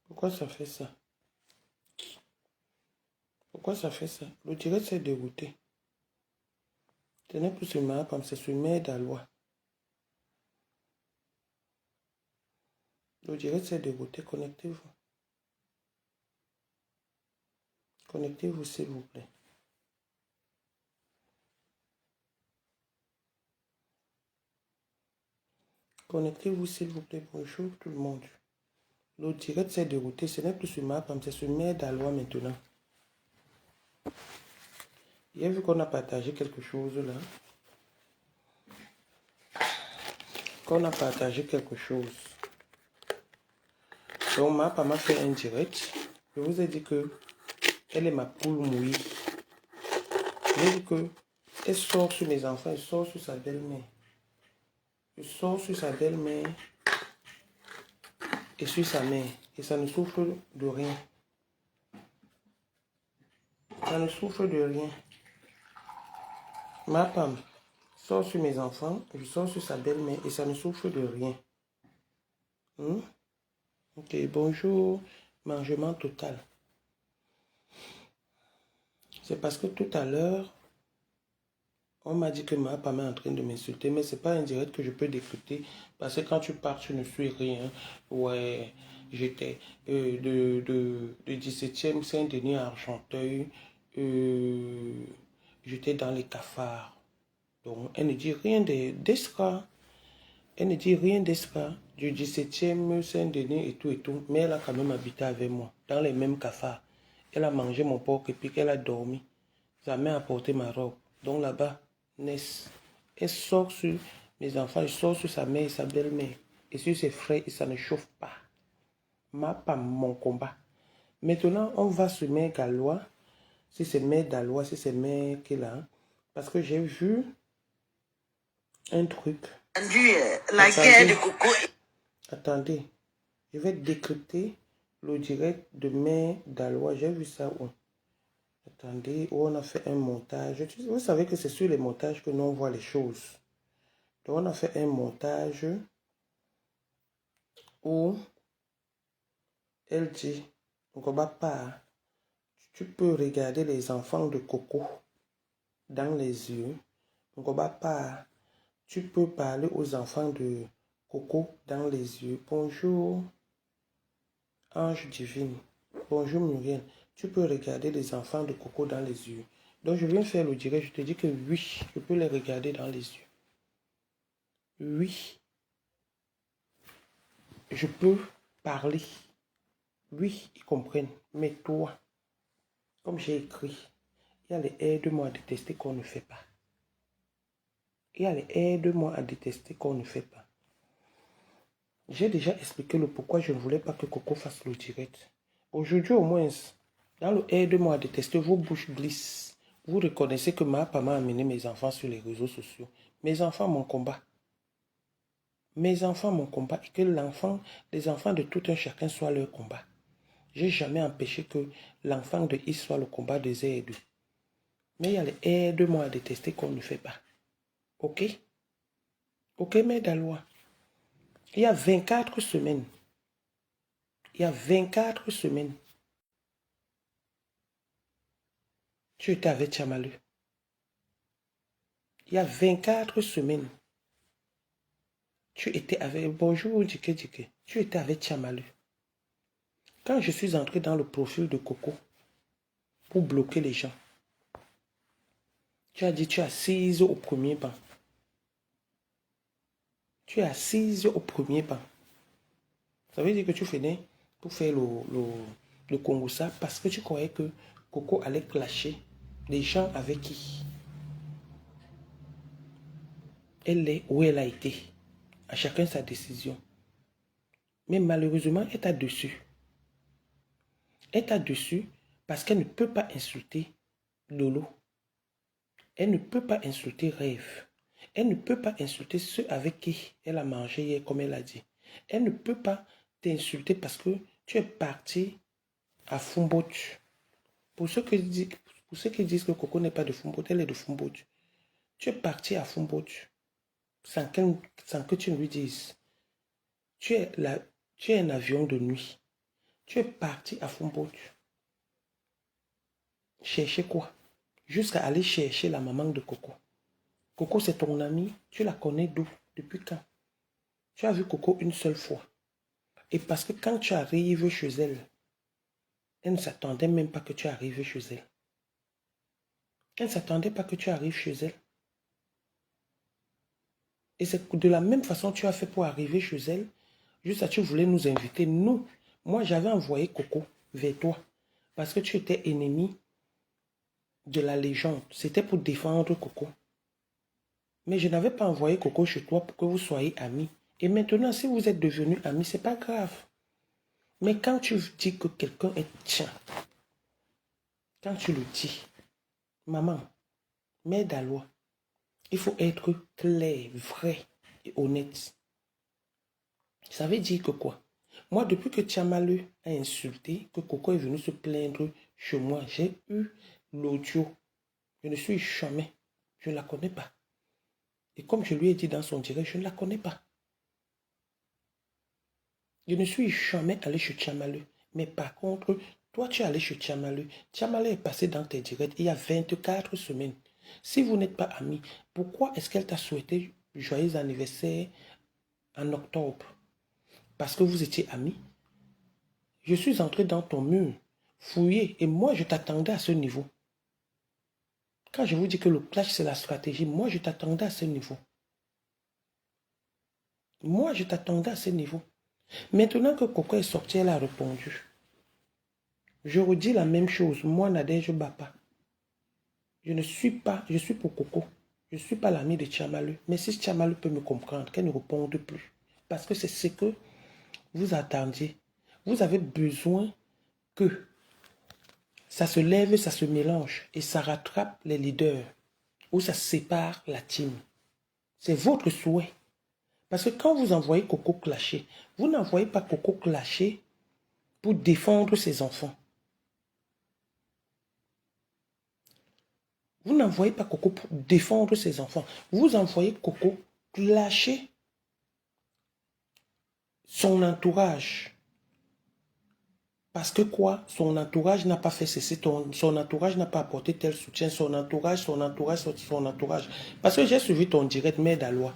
Pourquoi ça fait ça? Pourquoi ça fait ça? Le direct s'est dérouté. Ce n'est plus sur ma comme c'est sur Mère d'Alois. Le direct s'est dérouté. Connectez-vous. Connectez-vous, s'il vous plaît. Connectez-vous, s'il vous plaît. Bonjour tout le monde. Le direct s'est dérouté. Ce n'est plus sur ma comme c'est sur Mère d'Alois maintenant. Il a vu qu'on a partagé quelque chose là. Qu'on a partagé quelque chose. Donc ma m'a fait un direct. Je vous ai dit que elle est ma poule mouillée. Je vous ai dit que elle sort sur mes enfants, elle sort sur sa belle-mère. Elle sort sur sa belle-mère et sur sa mère. Et ça ne souffre de rien. Ça ne souffre de rien. Ma femme sort sur mes enfants, je sors sur sa belle-mère et ça ne souffre de rien. Ok, bonjour, mangement total. C'est parce que tout à l'heure, on m'a dit que ma femme est en train de m'insulter, mais ce n'est pas un direct que je peux décrypter. Parce que quand tu pars, tu ne suis rien. Ouais, j'étais de 17e Saint-Denis à Argenteuil. J'étais dans les cafards. Donc, elle ne dit rien d'Esca. Elle ne dit rien d'Esca. Du 17e Saint-Denis et tout. Mais elle a quand même habité avec moi, dans les mêmes cafards. Elle a mangé mon porc et puis qu'elle a dormi. Sa mère a porté ma robe. Donc là-bas, elle sort sur mes enfants, elle sort sur sa mère et sa belle-mère. Et sur ses frères, et ça ne chauffe pas. Pas mon combat. Maintenant, on va sur Mère Galois. Si c'est Mère Dalois, si c'est Mère qui est là. Parce que j'ai vu un truc. La guerre de Coco. Attendez, je vais décrypter le direct de Mère Dalois. J'ai vu ça où? Attendez, où on a fait un montage. Vous savez que c'est sur les montages que nous on voit les choses. Donc on a fait un montage où elle dit, tu peux regarder les enfants de Coco dans les yeux. Tu peux parler aux enfants de Coco dans les yeux. Bonjour, Ange Divine. Bonjour Muriel. Tu peux regarder les enfants de Coco dans les yeux. Donc je viens faire le direct. Je te dis que oui, je peux les regarder dans les yeux. Oui, je peux parler. Oui, ils comprennent. Mais toi, comme j'ai écrit, il y a les aide-moi à détester qu'on ne fait pas. Il y a les aide-moi à détester qu'on ne fait pas. J'ai déjà expliqué le pourquoi je ne voulais pas que Coco fasse le direct. Aujourd'hui au moins, dans le aide-moi à détester, vos bouches glissent. Vous reconnaissez que ma maman a amené mes enfants sur les réseaux sociaux. Mes enfants, mon combat. Mes enfants, mon combat. Et que les enfants de tout un chacun soient leur combat. J'ai jamais empêché que l'enfant de Is soit le combat des aides. Mais il y a les aide-moi à détester qu'on ne fait pas. Ok? Ok, mais Dalois. Il y a 24 semaines. Il y a 24 semaines. Tu étais avec Chamalu. Il y a 24 semaines. Tu étais avec... Bonjour, Dike Dike. Tu étais avec Chamalu. Quand je suis entré dans le profil de Coco pour bloquer les gens, tu as dit tu es assise au premier banc. Tu es assise au premier banc. Ça veut dire que tu venais pour faire le Congossa parce que tu croyais que Coco allait clasher les gens avec qui elle est où elle a été. À chacun sa décision. Mais malheureusement, elle t'a dessus. Elle t'a dessus parce qu'elle ne peut pas insulter Lolo. Elle ne peut pas insulter Rêve. Elle ne peut pas insulter ceux avec qui elle a mangé hier, comme elle a dit. Elle ne peut pas t'insulter parce que tu es parti à Fumbotu. Pour ceux qui disent que Coco n'est pas de Fumbotu, elle est de Fumbotu. Tu es parti à Fumbotu sans que tu ne lui dises. Tu es un avion de nuit. Tu es parti à Fumbotu. Chercher quoi? Jusqu'à aller chercher la maman de Coco. Coco, c'est ton amie. Tu la connais d'où? Depuis quand? Tu as vu Coco une seule fois. Et parce que quand tu arrives chez elle, elle ne s'attendait même pas que tu arrives chez elle. Elle ne s'attendait pas que tu arrives chez elle. Et c'est de la même façon que tu as fait pour arriver chez elle. Juste à tu voulais nous inviter. Nous, moi, j'avais envoyé Coco vers toi. Parce que tu étais ennemi de la légende. C'était pour défendre Coco. Mais je n'avais pas envoyé Coco chez toi pour que vous soyez amis. Et maintenant, si vous êtes devenus amis, c'est pas grave. Mais quand tu dis que quelqu'un est tien, quand tu le dis, maman, mère d'Alois, il faut être clair, vrai et honnête. Ça veut dire que quoi? Moi, depuis que Tchamaleu a insulté, que Coco est venu se plaindre chez moi, j'ai eu l'audio. Je ne suis jamais. Je ne la connais pas. Et comme je lui ai dit dans son direct, je ne la connais pas. Je ne suis jamais allé chez Tchamaleu. Mais par contre, toi, tu es allé chez Tchamaleu. Tchamaleu est passé dans tes directs il y a 24 semaines. Si vous n'êtes pas amis, pourquoi est-ce qu'elle t'a souhaité joyeux anniversaire en octobre? Parce que vous étiez amis. Je suis entré dans ton mur, fouillé, et moi, je t'attendais à ce niveau. Quand je vous dis que le clash, c'est la stratégie, moi, je t'attendais à ce niveau. Moi, je t'attendais à ce niveau. Maintenant que Coco est sorti, elle a répondu. Je redis la même chose. Moi, Nadège Bapa. Je ne suis pas, je suis pour Coco. Je ne suis pas l'ami de Tchamaleu. Mais si Tchamaleu peut me comprendre, qu'elle ne réponde plus. Parce que c'est ce que vous attendiez. Vous avez besoin que ça se lève, ça se mélange et ça rattrape les leaders ou ça sépare la team. C'est votre souhait. Parce que quand vous envoyez Coco clasher, vous n'envoyez pas Coco clasher pour défendre ses enfants. Vous n'envoyez pas Coco pour défendre ses enfants. Vous envoyez Coco clasher son entourage. Parce que quoi? Son entourage n'a pas fait ceci, son entourage n'a pas apporté tel soutien, son entourage. Parce que j'ai suivi ton direct, mère d'Alois.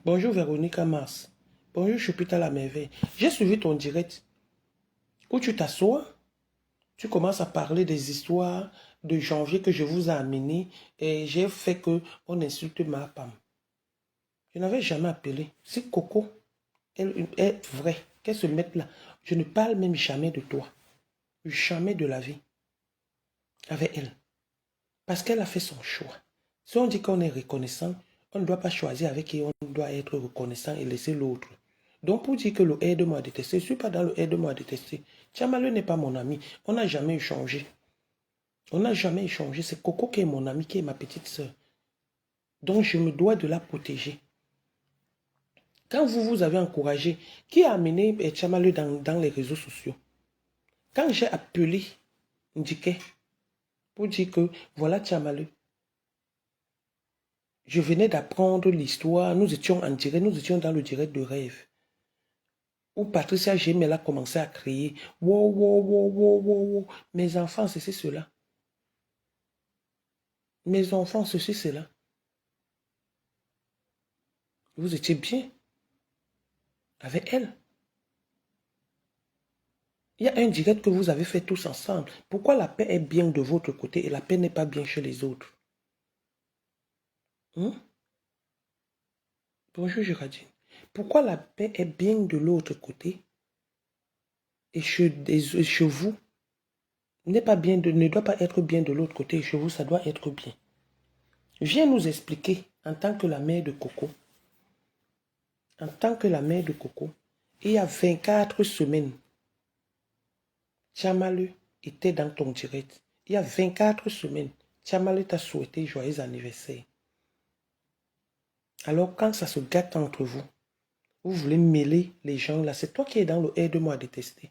Bonjour Véronica Mars. Bonjour Chupita la merveille. J'ai suivi ton direct où tu t'assois, tu commences à parler des histoires de janvier que je vous ai amenées et j'ai fait que on insulte ma femme. Je n'avais jamais appelé. Si Coco elle est vraie, qu'elle se mette là, je ne parle même jamais de toi. Jamais de la vie avec elle. Parce qu'elle a fait son choix. Si on dit qu'on est reconnaissant, on ne doit pas choisir avec qui on doit être reconnaissant et laisser l'autre. Donc pour dire que le aide-moi à détester, je ne suis pas dans le aide-moi à détester. Tchamaleu n'est pas mon ami. On n'a jamais échangé. On n'a jamais échangé. C'est Coco qui est mon ami, qui est ma petite soeur. Donc je me dois de la protéger. Quand vous avez encouragé, qui a amené Tchamaleu dans les réseaux sociaux? Quand j'ai appelé Ndike pour dire que voilà Tchamaleu, je venais d'apprendre l'histoire, nous étions en direct, nous étions dans le direct de rêve. Où Patricia Gemel a commencé à crier. Wow, wow, wow, wow, wow, wow. Mes enfants, ceci, cela. Mes enfants, ceci, cela. Vous étiez bien avec elle. Il y a un direct que vous avez fait tous ensemble. Pourquoi la paix est bien de votre côté et la paix n'est pas bien chez les autres? Bonjour Géraldine. Pourquoi la paix est bien de l'autre côté et chez vous n'est pas bien ne doit pas être bien de l'autre côté et chez vous ça doit être bien? Viens nous expliquer en tant que la mère de Coco. En tant que la mère de Coco, il y a 24 semaines, Tchamaleu était dans ton direct. Il y a 24 semaines, Tchamaleu t'a souhaité joyeux anniversaire. Alors quand ça se gâte entre vous, vous voulez mêler les gens là, c'est toi qui es dans le aide-moi à détester.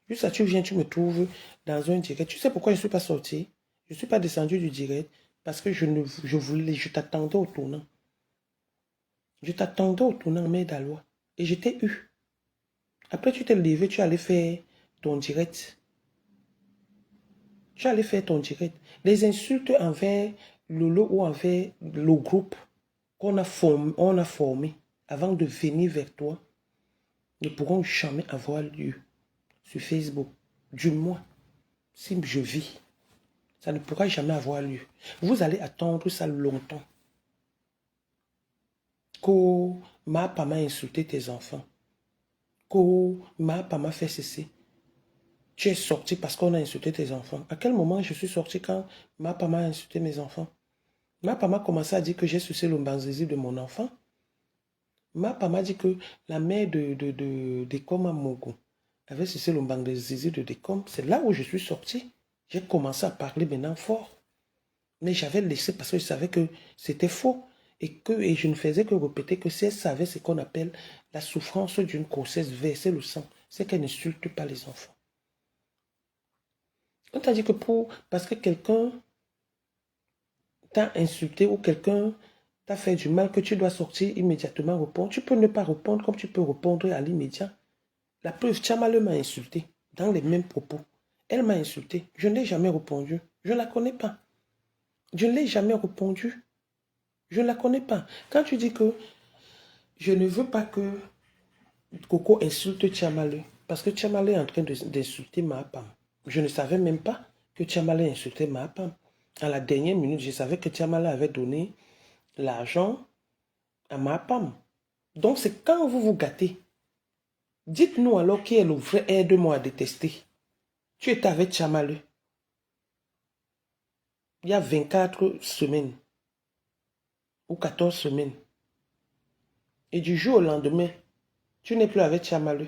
Juste ça, tu viens, tu me trouves dans un direct. Tu sais pourquoi je ne suis pas sorti? Je ne suis pas descendu du direct parce que je t'attendais au tournant. Je t'attendais au tournant, mère d'Alois. Et je t'ai eu. Après, tu t'es levé, tu allais faire ton direct. Tu allais faire ton direct. Les insultes envers Lolo ou envers le groupe qu'on a formé avant de venir vers toi ne pourront jamais avoir lieu sur Facebook. Du moins, si je vis, ça ne pourra jamais avoir lieu. Vous allez attendre ça longtemps. Que ma papa m'a insulté tes enfants. Que ma papa m'a fait cesser. Tu es sorti parce qu'on a insulté tes enfants. À quel moment je suis sorti quand ma papa m'a insulté mes enfants? Ma papa m'a commencé à dire que j'ai sucé le banzizi de mon enfant. Ma papa m'a dit que la mère de Décom à Mogo avait sucé le banzizi de Décom. C'est là où je suis sorti. J'ai commencé à parler maintenant fort. Mais j'avais laissé parce que je savais que c'était faux. Et je ne faisais que répéter que si elle savait ce qu'on appelle la souffrance d'une grossesse, verser le sang, c'est qu'elle n'insulte pas les enfants. On t'a dit que parce que quelqu'un t'a insulté ou quelqu'un t'a fait du mal, que tu dois sortir immédiatement répondre. Tu peux ne pas répondre comme tu peux répondre à l'immédiat. La preuve, Tchamale m'a insulté dans les mêmes propos. Elle m'a insulté. Je ne l'ai jamais répondu. Je ne la connais pas. Je ne l'ai jamais répondu. Je ne la connais pas. Quand tu dis que je ne veux pas que Coco insulte Tchamale, parce que Tchamale est en train d'insulter ma femme. Je ne savais même pas que Tchamale insultait ma femme. À la dernière minute, je savais que Tchamale avait donné l'argent à ma femme. Donc, c'est quand vous vous gâtez. Dites-nous alors qui est le vrai aide-moi à détester. Tu étais avec Tchamale. Il y a 24 semaines. Ou 14 semaines. Et du jour au lendemain, tu n'es plus avec Tchamale.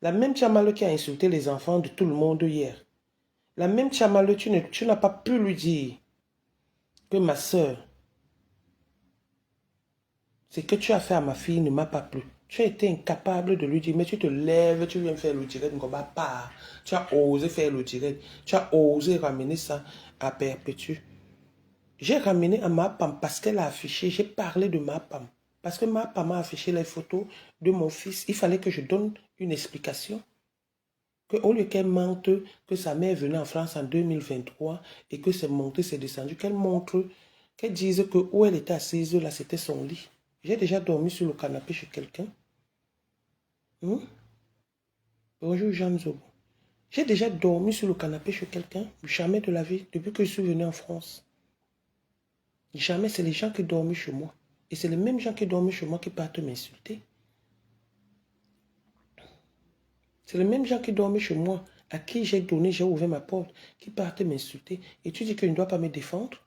La même Tchamale qui a insulté les enfants de tout le monde hier. La même Tchamale, tu n'as pas pu lui dire que ma soeur, ce que tu as fait à ma fille ne m'a pas plu. Tu as été incapable de lui dire, mais tu te lèves, tu viens faire le direct, pas. Tu as osé faire le direct. Tu as osé ramener ça à Perpétue. J'ai ramené à ma Pam parce qu'elle a affiché, j'ai parlé de ma Pam. Parce que ma Pam a affiché les photos de mon fils. Il fallait que je donne une explication. Qu'au lieu qu'elle mente que sa mère venait en France en 2023 et que c'est monté, c'est descendu, qu'elle montre, qu'elle dise que où elle était assise, là, c'était son lit. J'ai déjà dormi sur le canapé chez quelqu'un. Bonjour Jean Zobo. J'ai déjà dormi sur le canapé chez quelqu'un. Jamais de la vie, depuis que je suis venu en France. Jamais, c'est les gens qui dorment chez moi. Et c'est les mêmes gens qui dorment chez moi qui partent m'insulter. C'est les mêmes gens qui dorment chez moi, à qui j'ai donné, j'ai ouvert ma porte, qui partent m'insulter. Et tu dis que je ne dois pas me défendre?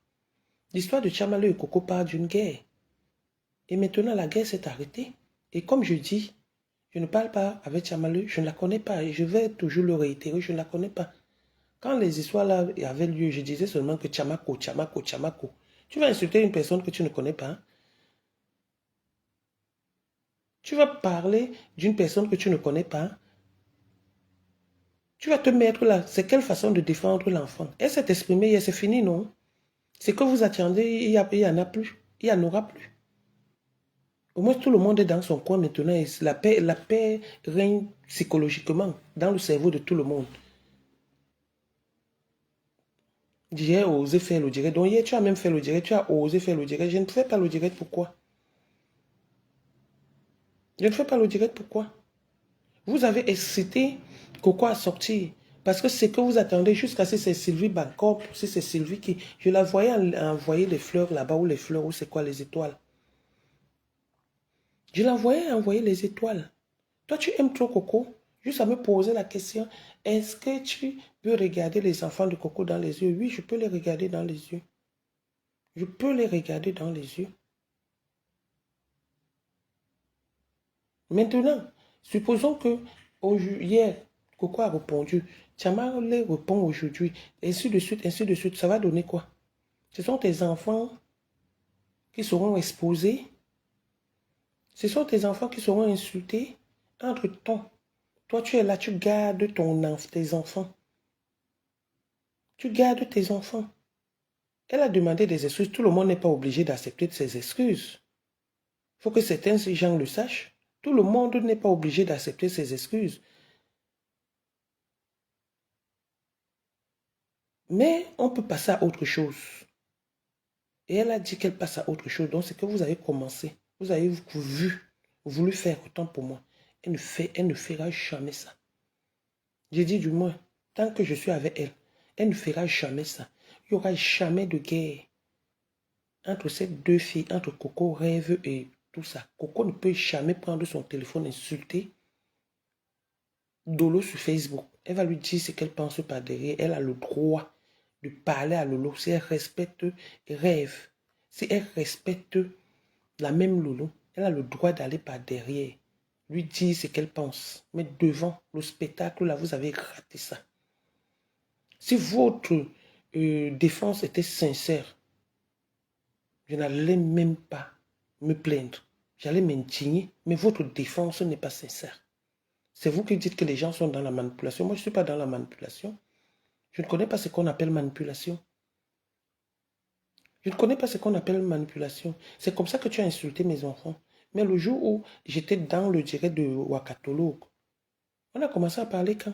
L'histoire de Tchamale et Coco part d'une guerre. Et maintenant, la guerre s'est arrêtée. Et comme je dis, je ne parle pas avec Tchamale, je ne la connais pas. Et je vais toujours le réitérer, je ne la connais pas. Quand les histoires là avaient lieu, je disais seulement que Tchamako, Tchamako, Tchamako. Tu vas insulter une personne que tu ne connais pas. Tu vas parler d'une personne que tu ne connais pas. Tu vas te mettre là. C'est quelle façon de défendre l'enfant? Elle s'est exprimée, c'est fini, non? C'est que vous attendez, il n'y en a plus. Il n'y en aura plus. Au moins, tout le monde est dans son coin maintenant. Et la paix règne psychologiquement dans le cerveau de tout le monde. J'ai osé faire le direct. Donc hier, tu as même fait le direct. Tu as osé faire le direct. Je ne fais pas le direct, pourquoi? Je ne fais pas le direct, pourquoi? Vous avez excité Coco à sortir. Parce que c'est que vous attendez jusqu'à ce que c'est Sylvie Bancorp, si c'est Sylvie qui... Je la voyais envoyer les fleurs là-bas, ou les fleurs, ou c'est quoi, les étoiles. Je la voyais envoyer les étoiles. Toi, tu aimes trop Coco. Juste à me poser la question, est-ce que tu peux regarder les enfants de Coco dans les yeux? Oui, je peux les regarder dans les yeux. Je peux les regarder dans les yeux. Maintenant, supposons que hier, Coco a répondu. Tchama les répond aujourd'hui. Ainsi de suite, ainsi de suite. Ça va donner quoi? Ce sont tes enfants qui seront exposés. Ce sont tes enfants qui seront insultés. Entre-temps, toi, tu es là, tu gardes tes enfants. Tu gardes tes enfants. Elle a demandé des excuses. Tout le monde n'est pas obligé d'accepter ses excuses. Il faut que certains gens le sachent. Tout le monde n'est pas obligé d'accepter ses excuses. Mais on peut passer à autre chose. Et elle a dit qu'elle passe à autre chose. Donc, c'est que vous avez commencé. Vous avez voulu faire autant pour moi. Elle ne fera jamais ça. J'ai dit du moins, tant que je suis avec elle, elle ne fera jamais ça. Il n'y aura jamais de guerre entre ces deux filles, entre Coco Rêve et tout ça. Coco ne peut jamais prendre son téléphone, insulter Dolo sur Facebook. Elle va lui dire ce qu'elle pense par derrière. Elle a le droit de parler à Lolo si elle respecte Rêve. Si elle respecte la même Lolo, elle a le droit d'aller par derrière, lui dire ce qu'elle pense. Mais devant le spectacle, là, vous avez raté ça. Si votre défense était sincère, je n'allais même pas me plaindre. J'allais m'indigner, mais votre défense n'est pas sincère. C'est vous qui dites que les gens sont dans la manipulation. Moi, je ne suis pas dans la manipulation. Je ne connais pas ce qu'on appelle manipulation. Je ne connais pas ce qu'on appelle manipulation. C'est comme ça que tu as insulté mes enfants. Mais le jour où j'étais dans le direct de Wakatolog, on a commencé à parler quand?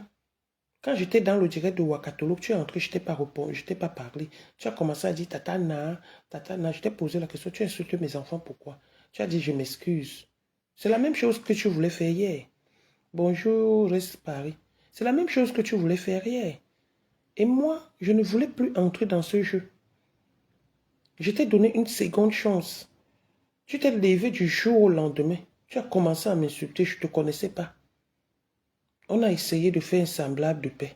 Quand j'étais dans le direct de Wakatolog, tu es entré, je ne t'ai pas répondu, je ne t'ai pas parlé. Tu as commencé à dire Tatana, Tatana. Je t'ai posé la question, tu as insulté mes enfants, pourquoi? Tu as dit je m'excuse. C'est la même chose que tu voulais faire hier. Bonjour, reste Paris. C'est la même chose que tu voulais faire hier. Et moi, je ne voulais plus entrer dans ce jeu. Je t'ai donné une seconde chance. Tu t'es levé du jour au lendemain. Tu as commencé à m'insulter, je ne te connaissais pas. On a essayé de faire un semblable de paix.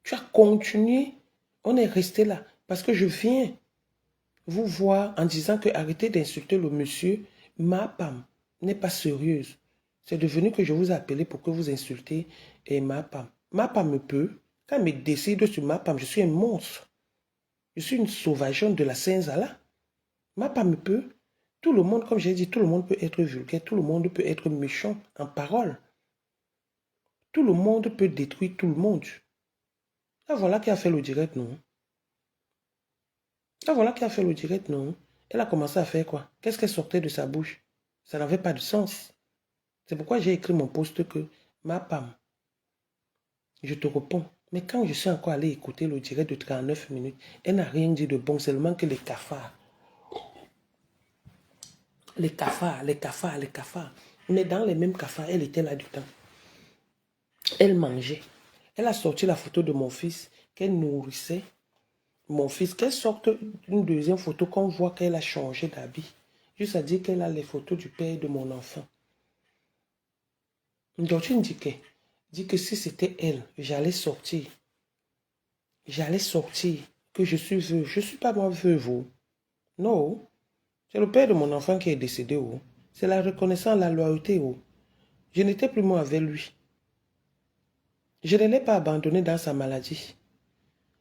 Tu as continué. On est resté là. Parce que je viens vous voir en disant que arrêtez d'insulter le monsieur. Ma femme n'est pas sérieuse. C'est devenu que je vous ai appelé pour que vous insultez et ma femme. Ma femme me peut. Quand elle me décide sur ma femme, je suis un monstre. Je suis une sauvageonne de la Saint-Zala. Ma femme me peut. Tout le monde, comme j'ai dit, tout le monde peut être vulgaire. Tout le monde peut être méchant en parole. Tout le monde peut détruire tout le monde. Là, voilà qui a fait le direct, non? Là, voilà qui a fait le direct, non? Elle a commencé à faire quoi? Qu'est-ce qu'elle sortait de sa bouche? Ça n'avait pas de sens. C'est pourquoi j'ai écrit mon post que ma femme, je te réponds. Mais quand je suis encore allé écouter le direct de 39 minutes, elle n'a rien dit de bon, seulement que les cafards. Les cafards, les cafards, les cafards. Mais dans les mêmes cafards, elle était là du temps. Elle mangeait. Elle a sorti la photo de mon fils qu'elle nourrissait. Mon fils, qu'elle sorte une deuxième photo qu'on voit qu'elle a changé d'habit. Juste à dire qu'elle a les photos du père de mon enfant. Donc tu me dis que si c'était elle, j'allais sortir. J'allais sortir. Que je suis veuve. Je ne suis pas moi veuve. Non. C'est le père de mon enfant qui est décédé. Oh. C'est la reconnaissance, la loyauté. Oh. Je n'étais plus moi avec lui. Je ne l'ai pas abandonné dans sa maladie.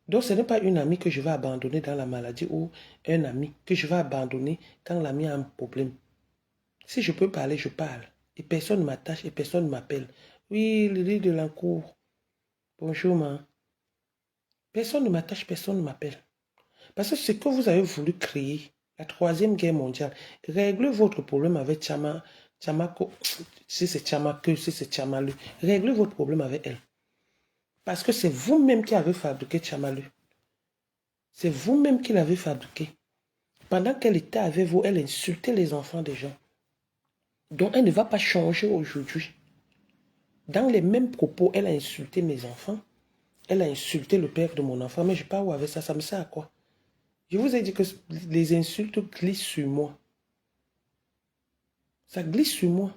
Donc ce n'est pas une amie que je vais abandonner dans la maladie ou un ami que je vais abandonner quand l'ami a un problème. Si je peux parler, je parle. Et personne ne m'attache et personne ne m'appelle. Oui, Lily Delancourt. Bonjour, ma. Personne ne m'attache, personne ne m'appelle. Parce que ce que vous avez voulu créer, la troisième guerre mondiale, réglez votre problème avec Tchamako, si c'est Tchamake, si c'est Tchamalu. Réglez votre problème avec elle. Parce que c'est vous-même qui avez fabriqué Tchamalu. C'est vous-même qui l'avez fabriqué. Pendant qu'elle était avec vous, elle insultait les enfants des gens. Donc elle ne va pas changer aujourd'hui. Dans les mêmes propos, elle a insulté mes enfants. Elle a insulté le père de mon enfant. Mais je ne sais pas où avec ça, ça me sert à quoi? Je vous ai dit que les insultes glissent sur moi. Ça glisse sur moi.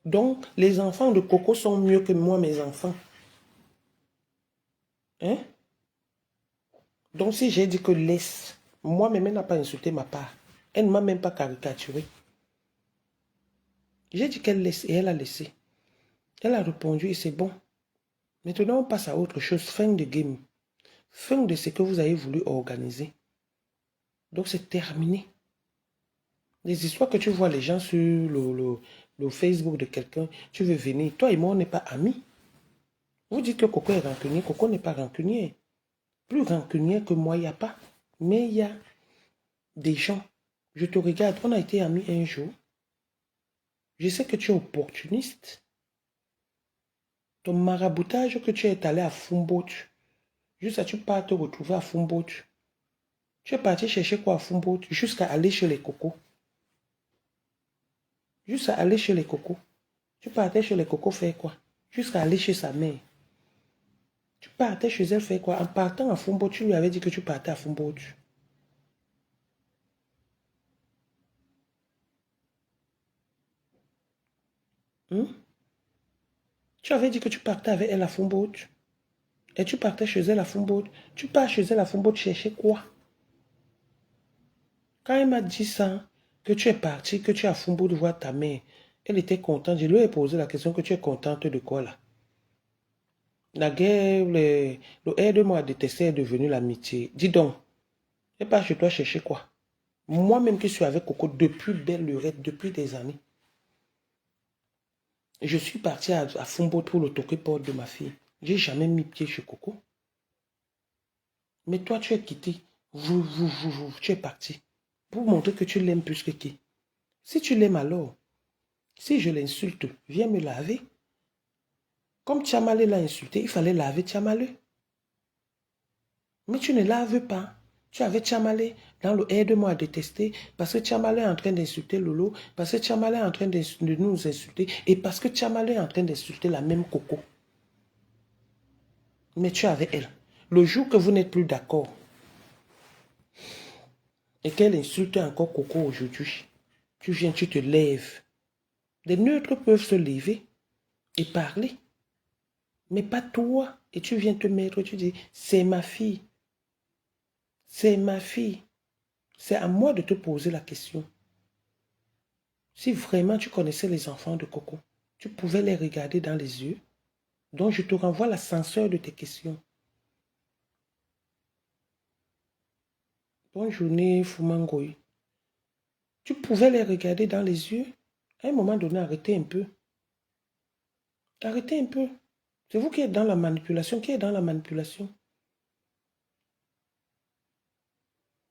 Donc, les enfants de Coco sont mieux que moi, mes enfants. Hein? Donc, si j'ai dit que laisse, moi-même, elle n'a pas insulté ma part. Elle ne m'a même pas caricaturé. J'ai dit qu'elle laisse et elle a laissé. Elle a répondu et c'est bon. Maintenant, on passe à autre chose. Fin de game. Fin de ce que vous avez voulu organiser. Donc, c'est terminé. Les histoires que tu vois les gens sur le Facebook de quelqu'un, tu veux venir. Toi et moi, on n'est pas amis. Vous dites que Coco est rancunier. Coco n'est pas rancunier. Plus rancunier que moi, il n'y a pas. Mais il y a des gens. Je te regarde, on a été amis un jour. Je sais que tu es opportuniste. Ton maraboutage que tu es allé à Fumboch, juste à tu pars te retrouver à Fumboch. Tu es parti chercher quoi à Fumboch jusqu'à aller chez les cocos. Jusqu'à aller chez les cocos. Tu partais chez les cocos faire quoi? Jusqu'à aller chez sa mère. Tu partais chez elle faire quoi? En partant à Fumboch, tu lui avais dit que tu partais à Fumboch. Tu avais dit que tu partais avec elle à Fumboch. Et tu partais chez elle à Fumboch. Tu pars chez elle à Fumboch chercher quoi? Quand elle m'a dit ça, que tu es parti, que tu es à Fumboch voir ta mère, elle était contente. Je lui ai posé la question que tu es contente de quoi là? La guerre, le aide-moi à détester est devenu l'amitié. Dis donc, elle part chez toi chercher quoi? Moi-même qui suis avec Coco depuis belle lurette, depuis des années. Je suis parti à Fumboch pour le toquer porte de ma fille. J'ai jamais mis pied chez Coco. Mais toi, tu es quitté. Tu es parti. Pour montrer que tu l'aimes plus que qui. Si tu l'aimes alors, si je l'insulte, viens me laver. Comme Tchamalé l'a insulté, il fallait laver Tchamalé. Mais tu ne laves pas. Tu avais Tchamalé dans le aide-moi à détester parce que Tchamalé est en train d'insulter Lolo, parce que Tchamalé est en train de nous insulter et parce que Tchamalé est en train d'insulter la même Coco. Mais tu avais elle. Le jour que vous n'êtes plus d'accord et qu'elle insulte encore Coco aujourd'hui, tu viens, tu te lèves. Les neutres peuvent se lever et parler. Mais pas toi. Et tu viens te mettre, tu dis, c'est ma fille. C'est ma fille. C'est à moi de te poser la question. Si vraiment tu connaissais les enfants de Coco, tu pouvais les regarder dans les yeux. Donc je te renvoie l'ascenseur de tes questions. Bonne journée, Fumangoy. Tu pouvais les regarder dans les yeux. À un moment donné, arrêtez un peu. Arrêtez un peu. C'est vous qui êtes dans la manipulation. Qui est dans la manipulation?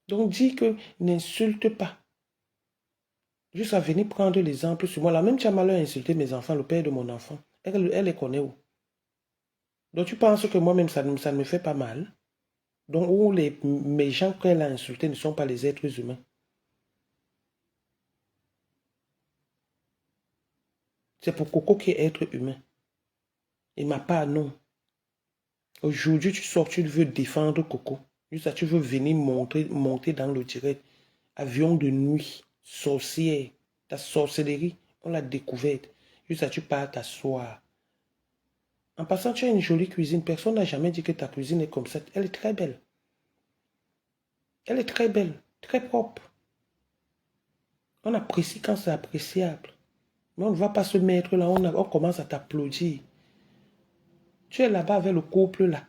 Donc dis que n'insulte pas. Juste à venir prendre l'exemple sur moi. La même Tchamala a insulté mes enfants, le père de mon enfant. Elle les connaît où? Donc tu penses que moi-même, ça ne me fait pas mal? Donc où mes gens qu'elle a insultés ne sont pas les êtres humains. C'est pour Coco qui est être humain. Et ma part, non. Aujourd'hui, tu sors, tu veux défendre Coco. Juste ça, tu veux venir monter dans le direct. Avion de nuit, sorcière, ta sorcellerie, on l'a découverte. Juste ça, tu pars t'asseoir. En passant, tu as une jolie cuisine. Personne n'a jamais dit que ta cuisine est comme ça. Elle est très belle. Elle est très belle, très propre. On apprécie quand c'est appréciable. Mais on ne va pas se mettre là, on commence à t'applaudir. Tu es là-bas avec le couple là.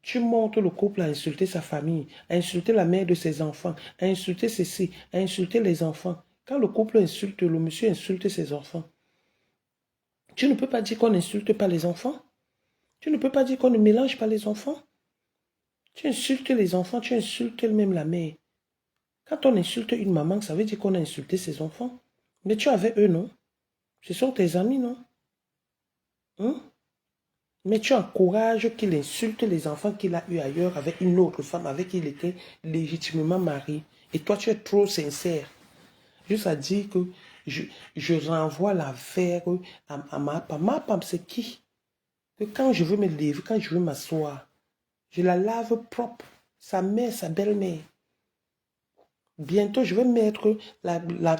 Tu montes le couple à insulter sa famille, à insulter la mère de ses enfants, à insulter ceci, à insulter les enfants. Quand le couple insulte, le monsieur insulte ses enfants. Tu ne peux pas dire qu'on n'insulte pas les enfants. Tu ne peux pas dire qu'on ne mélange pas les enfants. Tu insultes les enfants, tu insultes même la mère. Quand on insulte une maman, ça veut dire qu'on a insulté ses enfants. Mais tu avais eux, non? Ce sont tes amis, non? Hein? Mais tu encourages qu'il insulte les enfants qu'il a eus ailleurs avec une autre femme avec qui il était légitimement marié. Et toi, tu es trop sincère. Juste à dire que je renvoie l'affaire à ma femme. Ma femme, c'est qui? Que quand je veux me lever, quand je veux m'asseoir, je la lave propre. Sa mère, sa belle-mère. Bientôt, je vais mettre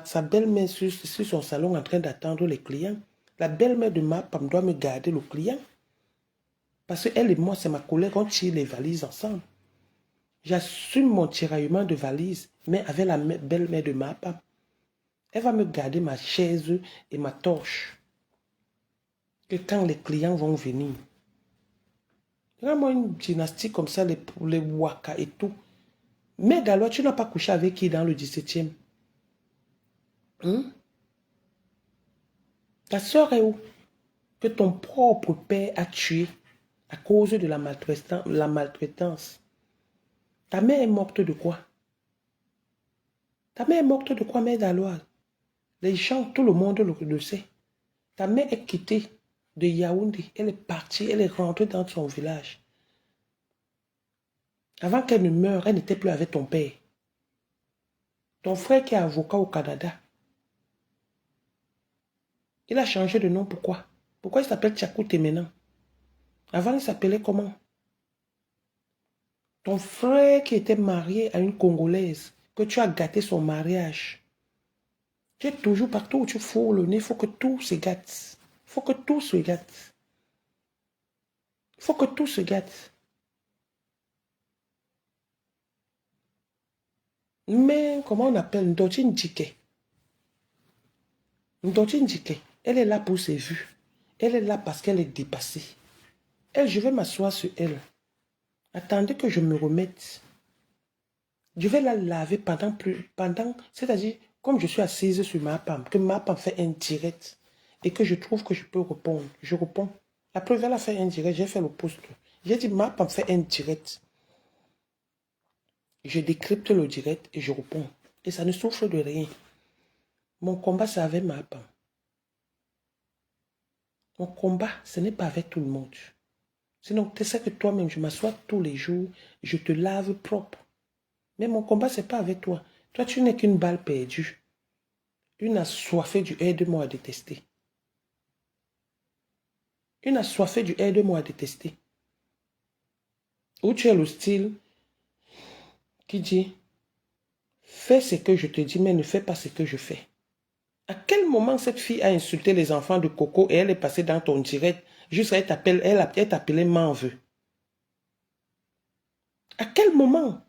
sa belle-mère sur son salon en train d'attendre les clients. La belle-mère de ma femme doit me garder le client. Parce qu'elle et moi, c'est ma collègue, on tire les valises ensemble. J'assume mon tiraillement de valises, mais avec la belle-mère de ma femme. Elle va me garder ma chaise et ma torche. Que quand les clients vont venir. Regarde-moi une dynastie comme ça, les Waka et tout. Mais d'alors, tu n'as pas couché avec qui dans le 17e? Ta soeur est où? Que ton propre père a tué à cause de la maltraitance. Ta mère est morte de quoi? Ta mère est morte de quoi, mère d'Aloise? Les gens, tout le monde le sait. Ta mère est quittée de Yaoundé. Elle est partie, elle est rentrée dans son village. Avant qu'elle ne meure, elle n'était plus avec ton père. Ton frère qui est avocat au Canada, il a changé de nom, pourquoi? Pourquoi il s'appelle Tchakoute maintenant? Avant, il s'appelait comment? Ton frère qui était marié à une Congolaise, que tu as gâté son mariage. Tu es toujours partout où tu fous le nez, il faut que tout se gâte. Il faut que tout se gâte. Il faut que tout se gâte. Mais comment on appelle Ndoti Ndjike? Ndoti Ndjike, elle est là pour ses vues. Elle est là parce qu'elle est dépassée. Elle, je vais m'asseoir sur elle. Attendez que je me remette. Je vais la laver c'est-à-dire, comme je suis assise sur ma PAM, que ma PAM fait un direct et que je trouve que je peux répondre. Je réponds. La preuve, elle a fait un direct, j'ai fait le post. J'ai dit, ma PAM fait un direct. Je décrypte le direct et je réponds. Et ça ne souffre de rien. Mon combat, c'est avec ma PAM. Mon combat, ce n'est pas avec tout le monde. Sinon, tu sais que toi-même, je m'assois tous les jours, je te lave propre. Mais mon combat, ce n'est pas avec toi. Toi, tu n'es qu'une balle perdue. Une assoiffée du aide-moi à détester. Une assoiffée du aide-moi à détester. Ou tu es le style qui dit, fais ce que je te dis, mais ne fais pas ce que je fais. À quel moment cette fille a insulté les enfants de Coco et elle est passée dans ton direct, jusqu'à elle t'appelait Manveux? À quel moment?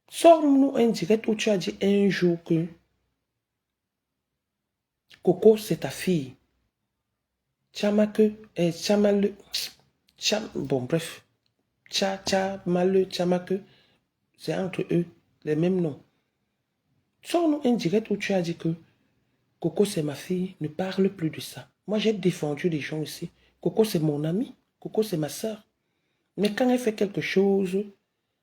Sors-nous un direct où tu as dit un jour que Coco, c'est ta fille. Chamake, Chamale, bon bref, Chamale, Chamake, c'est entre eux les mêmes noms. Sors-nous un direct où tu as dit que Coco, c'est ma fille, ne parle plus de ça. Moi, j'ai défendu les gens ici. Coco, c'est mon ami. Coco, c'est ma soeur. Mais quand elle fait quelque chose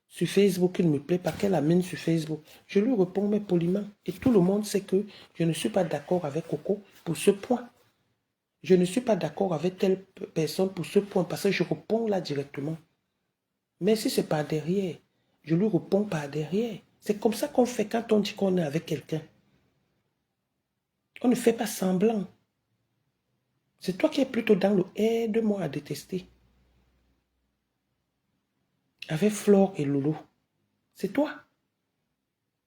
sur Facebook qui ne me plaît pas, qu'elle amène sur Facebook, je lui réponds, mais poliment. Et tout le monde sait que je ne suis pas d'accord avec Coco pour ce point. Je ne suis pas d'accord avec telle personne pour ce point, parce que je réponds là directement. Mais si c'est par derrière, je lui réponds par derrière. C'est comme ça qu'on fait quand on dit qu'on est avec quelqu'un. On ne fait pas semblant. C'est toi qui es plutôt dans le aide-moi à détester. Avec Flore et Loulou. C'est toi.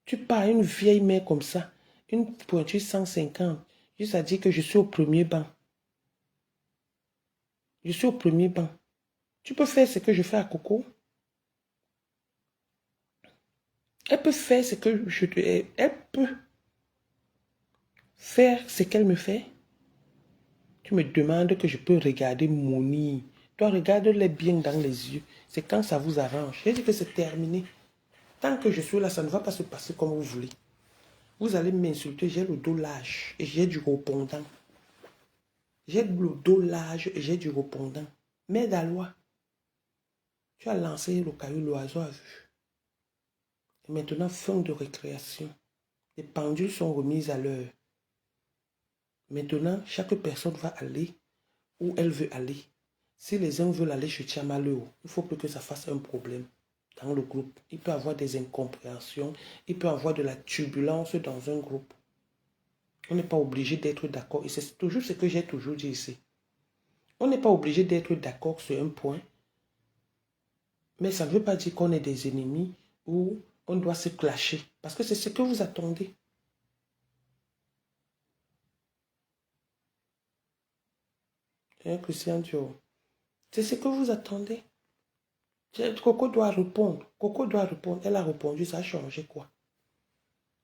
Tu pars à une vieille mère comme ça, une pointure 150, juste à dire que je suis au premier banc. Je suis au premier banc. Tu peux faire ce que je fais à Coco. Elle peut faire ce que elle peut faire ce qu'elle me fait. Tu me demandes que je peux regarder Moni. Toi, regarde-les bien dans les yeux. C'est quand ça vous arrange. J'ai dit que c'est terminé. Tant que je suis là, ça ne va pas se passer comme vous voulez. Vous allez m'insulter, j'ai le dos lâche et j'ai du répondant. J'ai le dos large et j'ai du répondant. Mais Dalois, tu as lancé le caillou, l'oiseau a vu. Et maintenant, fin de récréation. Les pendules sont remises à l'heure. Maintenant, chaque personne va aller où elle veut aller. Si les uns veulent aller chez Tchamaleo, il ne faut plus que ça fasse un problème dans le groupe. Il peut y avoir des incompréhensions, il peut y avoir de la turbulence dans un groupe. On n'est pas obligé d'être d'accord. Et c'est toujours ce que j'ai toujours dit ici. On n'est pas obligé d'être d'accord sur un point, mais ça ne veut pas dire qu'on est des ennemis ou on doit se clasher. Parce que c'est ce que vous attendez. Hein, Christian Dior? C'est ce que vous attendez. Coco doit répondre. Coco doit répondre. Elle a répondu, ça a changé quoi?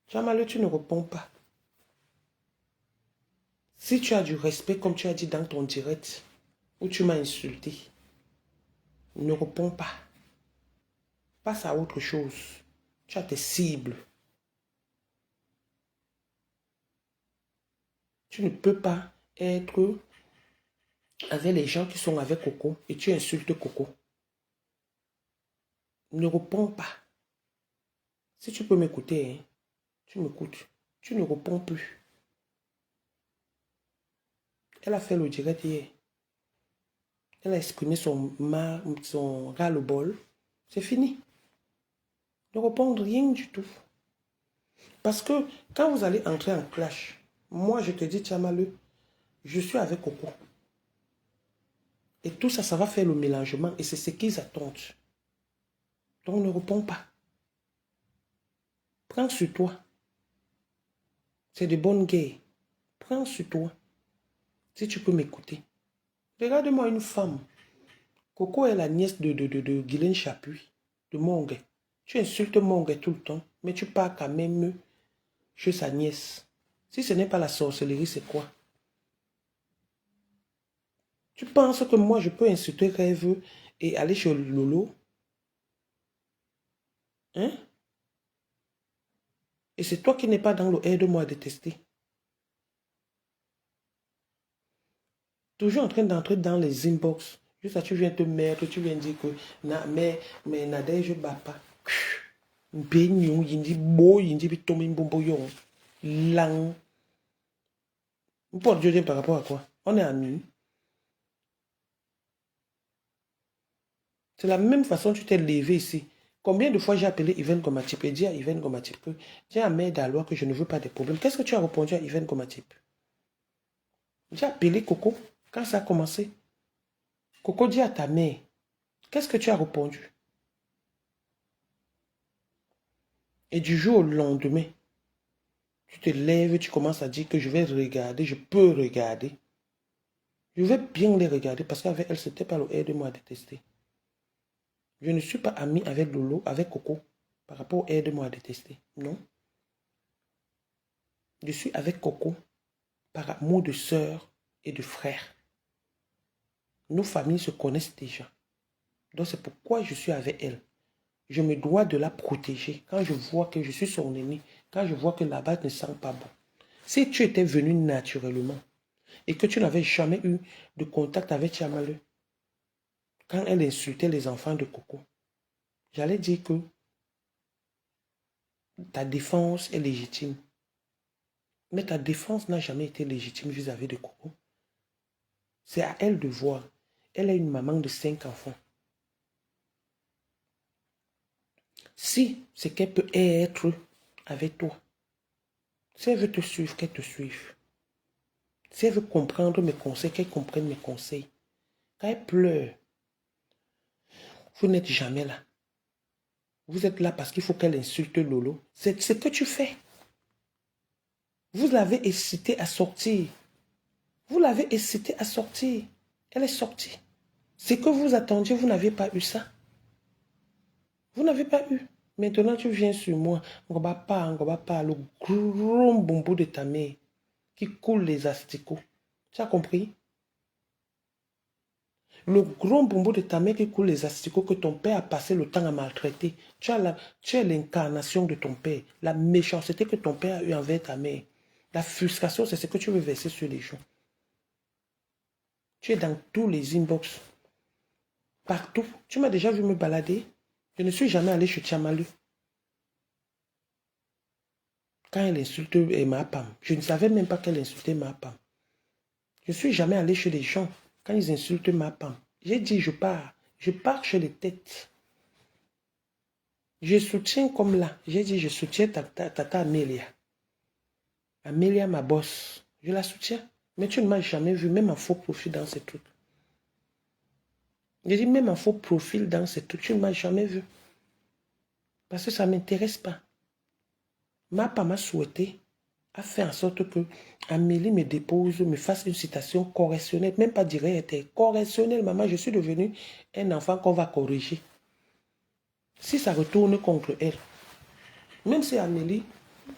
Jamal, tu ne réponds pas. Si tu as du respect, comme tu as dit dans ton direct, où tu m'as insulté, ne réponds pas. Passe à autre chose. Tu as tes cibles. Tu ne peux pas être avec les gens qui sont avec Coco et tu insultes Coco. Ne réponds pas. Si tu peux m'écouter, hein, tu m'écoutes. Tu ne réponds plus. Elle a fait le direct hier. Elle a exprimé son ras-le-bol. C'est fini. Ne répondre rien du tout. Parce que quand vous allez entrer en clash, moi je te dis, Tchamaleu, je suis avec Coco. Et tout ça, ça va faire le mélangement. Et c'est ce qu'ils attendent. Donc ne réponds pas. Prends sur toi. C'est de bonnes guerres. Prends sur toi. Si tu peux m'écouter. Regarde-moi une femme. Coco est la nièce de Guylaine Chapuis, de Mongue. Tu insultes Mongue tout le temps, mais tu pars quand même chez sa nièce. Si ce n'est pas la sorcellerie, c'est quoi? Tu penses que moi, je peux insulter Rêve et aller chez Lolo? Hein? Et c'est toi qui n'es pas dans le aide-moi à détester. Toujours en train d'entrer dans les inbox. Juste ça, tu viens te mettre, tu viens dire que mais Nadège je bats pas. Benyo, yindi bo, yindi bitomi mbombo yon. Lang. On peut dire par rapport à quoi? On est amis. C'est la même façon que tu t'es levé ici. Combien de fois j'ai appelé Yven Gomatip et dit à Yven Gomatip que j'ai à Mère d'Alois que je ne veux pas de problèmes. Qu'est-ce que tu as répondu à Yven Gomatip? J'ai appelé Coco quand ça a commencé. Coco dit à ta mère. Qu'est-ce que tu as répondu? Et du jour au lendemain, tu te lèves, tu commences à dire que je vais regarder, je peux regarder. Je vais bien les regarder parce qu'avec elle, c'était pas le aide-moi à détester. Je ne suis pas ami avec Lolo, avec Coco, par rapport au aide-moi à détester. Non. Je suis avec Coco par amour de sœur et de frère. Nos familles se connaissent déjà. Donc c'est pourquoi je suis avec elle. Je me dois de la protéger quand je vois que je suis son ennemi, quand je vois que là-bas ne sent pas bon. Si tu étais venu naturellement et que tu n'avais jamais eu de contact avec Tchamaleu, quand elle insultait les enfants de Coco, j'allais dire que ta défense est légitime. Mais ta défense n'a jamais été légitime vis-à-vis de Coco. C'est à elle de voir. Elle est une maman de 5 enfants. Si c'est qu'elle peut être avec toi, si elle veut te suivre, qu'elle te suive. Si elle veut comprendre mes conseils, qu'elle comprenne mes conseils. Quand elle pleure, vous n'êtes jamais là. Vous êtes là parce qu'il faut qu'elle insulte Lolo. C'est ce que tu fais. Vous l'avez incité à sortir. Vous l'avez incité à sortir. Elle est sortie. C'est que vous attendiez, vous n'avez pas eu ça. Vous n'avez pas eu. Maintenant, tu viens sur moi. On va pas, le gros bombo de ta mère qui coule les asticots. Tu as compris? Le gros bombo de ta mère qui coule les asticots que ton père a passé le temps à maltraiter. Tu es l'incarnation de ton père. La méchanceté que ton père a eue envers ta mère. La frustration, c'est ce que tu veux verser sur les gens. Tu es dans tous les inbox. Partout. Tu m'as déjà vu me balader. Je ne suis jamais allé chez Tchamaleu. Quand elle insulte ma femme, je ne savais même pas qu'elle insultait ma femme. Je ne suis jamais allé chez les gens quand ils insultent ma femme. J'ai dit, je pars. Je pars chez les têtes. Je soutiens comme là. J'ai dit, je soutiens Tata Amélia. Amélia, ma boss. Je la soutiens. Mais tu ne m'as jamais vu, même en faux profil dans ces trucs. J'ai dit, même en faux profil dans ces trucs, tu ne m'as jamais vu. Parce que ça ne m'intéresse pas. Ma femme m'a souhaité, a fait en sorte que Amélie me dépose, me fasse une citation correctionnelle, même pas directe, correctionnelle. Maman, je suis devenu un enfant qu'on va corriger. Si ça retourne contre elle, même si Amélie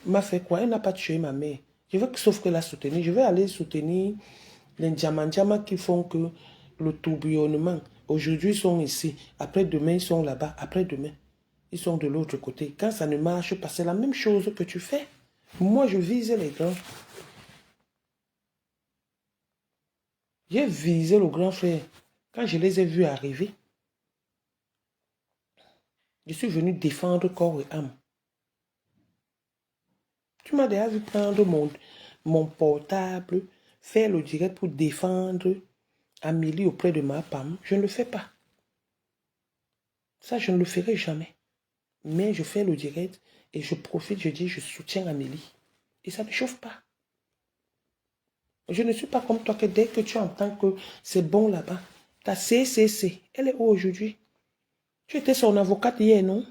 m'a fait quoi, elle n'a pas tué ma mère. Je veux sauf que la soutenir. Je vais aller soutenir les diamants qui font que le tourbillonnement. Aujourd'hui, ils sont ici. Après-demain, ils sont là-bas. Après-demain, ils sont de l'autre côté. Quand ça ne marche pas, c'est la même chose que tu fais. Moi, je vise les grands. J'ai visé le grand frère. Quand je les ai vus arriver, je suis venu défendre corps et âme. Tu m'as déjà vu prendre mon portable, faire le direct pour défendre Amélie auprès de ma femme, je ne le fais pas. Ça, je ne le ferai jamais. Mais je fais le direct et je profite, je dis, je soutiens Amélie. Et ça ne chauffe pas. Je ne suis pas comme toi que dès que tu entends que c'est bon là-bas, ta CCC, elle est où aujourd'hui? Tu étais son avocate hier, non?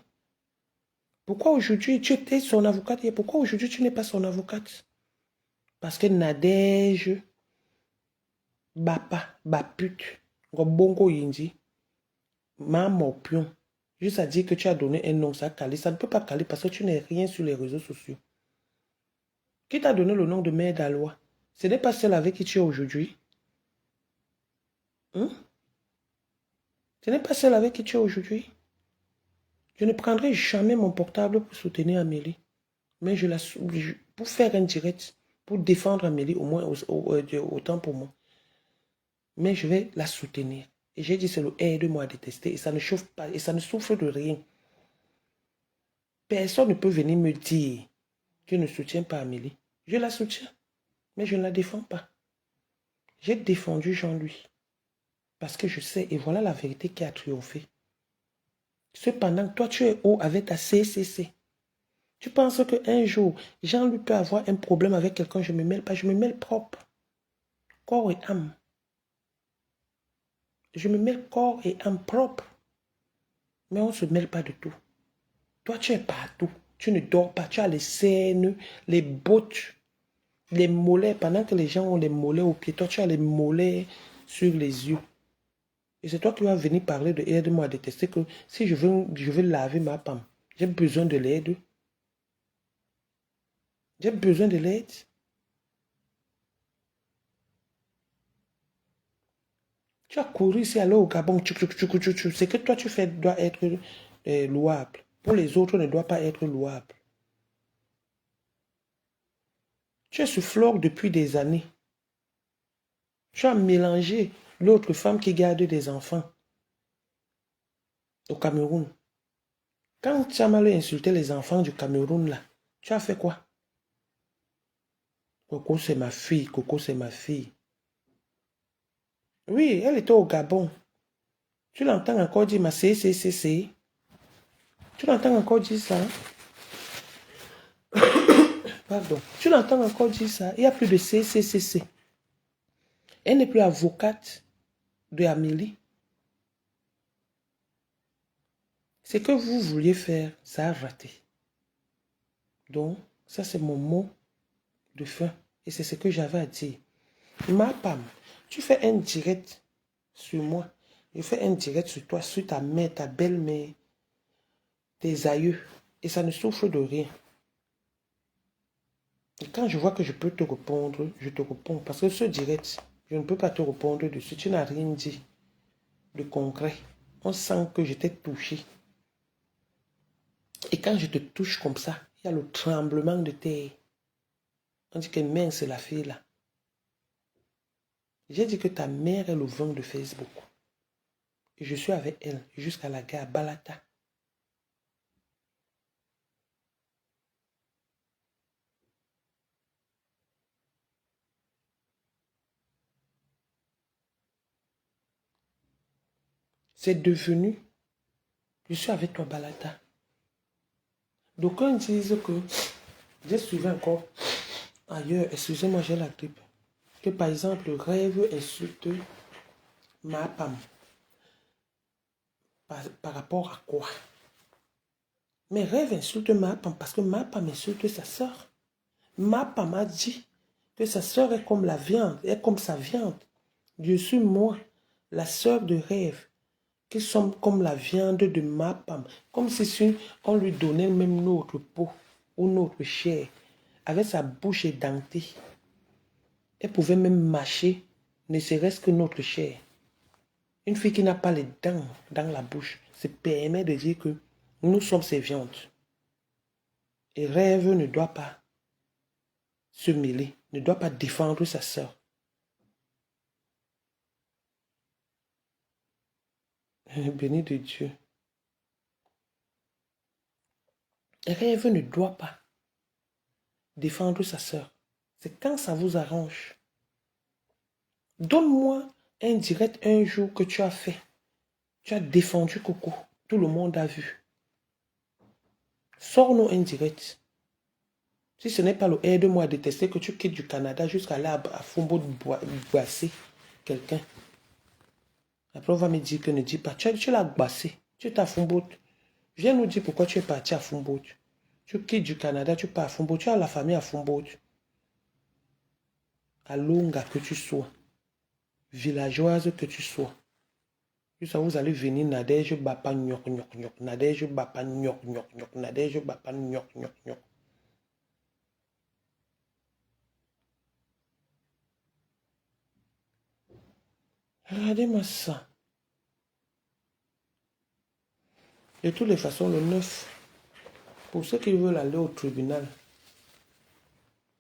Pourquoi aujourd'hui tu étais son avocate hier? Pourquoi aujourd'hui tu n'es pas son avocate? Parce que Nadège, Bapa, Bapute, Gobongo Yindi, Mamopion, juste à dire que tu as donné un nom, ça calé. Ça ne peut pas caler parce que tu n'es rien sur les réseaux sociaux. Qui t'a donné le nom de mère d'Alois? Ce n'est pas celle avec qui tu es aujourd'hui. Hein? Ce n'est pas celle avec qui tu es aujourd'hui. Je ne prendrai jamais mon portable pour soutenir Amélie. Mais pour faire un direct, pour défendre Amélie, au moins autant pour moi. Mais je vais la soutenir. Et j'ai dit, c'est le aide-moi à détester. Et ça ne chauffe pas, et ça ne souffre de rien. Personne ne peut venir me dire que je ne soutiens pas Amélie. Je la soutiens, mais je ne la défends pas. J'ai défendu Jean-Louis. Parce que je sais, et voilà la vérité qui a triomphé. Cependant, toi, tu es où avec ta CCC? Tu penses qu'un jour, Jean-Louis peut avoir un problème avec quelqu'un, je ne me mêle pas, je me mêle propre. Corps et âme. Je me mêle corps et âme propre. Mais on ne se mêle pas de tout. Toi, tu es partout. Tu ne dors pas. Tu as les scènes, les bottes, les mollets. Pendant que les gens ont les mollets aux pieds, toi, tu as les mollets sur les yeux. Et c'est toi qui vas venir parler de aide-moi à détester que si je veux laver ma femme, j'ai besoin de l'aide. J'ai besoin de l'aide. Tu as couru ici, aller au Gabon, ce que toi tu fais doit être louable. Pour les autres, ne doit pas être louable. Tu es sur Flore depuis des années. Tu as mélangé l'autre femme qui garde des enfants au Cameroun. Quand tu as mal insulté les enfants du Cameroun, là, tu as fait quoi? Coco, c'est ma fille. Coco, c'est ma fille. Oui, elle était au Gabon. Tu l'entends encore dire ma C. Tu l'entends encore dire ça? Pardon. Tu l'entends encore dire ça? Il n'y a plus de C. Elle n'est plus avocate de Amélie. Ce que vous vouliez faire, ça a raté. Donc, ça c'est mon mot de fin. Et c'est ce que j'avais à dire. Ma femme, tu fais un direct sur moi. Je fais un direct sur toi, sur ta mère, ta belle-mère, tes aïeux. Et ça ne souffre de rien. Et quand je vois que je peux te répondre, je te réponds. Parce que ce direct, je ne peux pas te répondre dessus. Tu n'as rien dit de concret. On sent que je t'ai touché. Et quand je te touche comme ça, il y a le tremblement de terre. On dit que mince, c'est la fille là. J'ai dit que ta mère est le vent de Facebook. Et je suis avec elle jusqu'à la gare Balata. C'est devenu, je suis avec toi Balata. D'aucuns disent que j'ai suivi encore ailleurs, excusez-moi, j'ai la grippe. Que par exemple, le rêve insulte ma femme. Par rapport à quoi? Mes rêves insultent ma femme parce que ma femme insulte sa soeur. Ma femme a dit que sa soeur est comme la viande, est comme sa viande. Je suis moi, la soeur de rêve, qui sommes comme la viande de ma femme. Comme si on lui donnait même notre peau ou notre chair, avec sa bouche édentée. Elle pouvait même mâcher, ne serait-ce que notre chair. Une fille qui n'a pas les dents dans la bouche se permet de dire que nous sommes ses viandes. Et rêve ne doit pas se mêler, ne doit pas défendre sa sœur. Béni de Dieu. Rêve ne doit pas défendre sa sœur. C'est quand ça vous arrange Donne-moi un direct un jour que tu as fait. Tu as défendu Coco. Tout le monde a vu. Sors-nous un direct. Si ce n'est pas le aide-moi à détester que tu quittes du Canada jusqu'à là à Fumbo boisser quelqu'un. Après, on va me dire que ne dis pas. Tu l'as bassé. Tu es à Fumbo. Viens nous dire pourquoi tu es parti à Fumbo. Tu quittes du Canada, tu pars à Fumbo. Tu as la famille à Fumbo. À Longa que tu sois. Villageoise que tu sois. Ça, vous allez venir Nadège Bapa Nyok Nyok Nyok. Nadège Bapa Nyok Nyok Nyok. Nadège Bapa Nyok Nyok Nyok. Regardez-moi ça. De toutes les façons, le 9, pour ceux qui veulent aller au tribunal,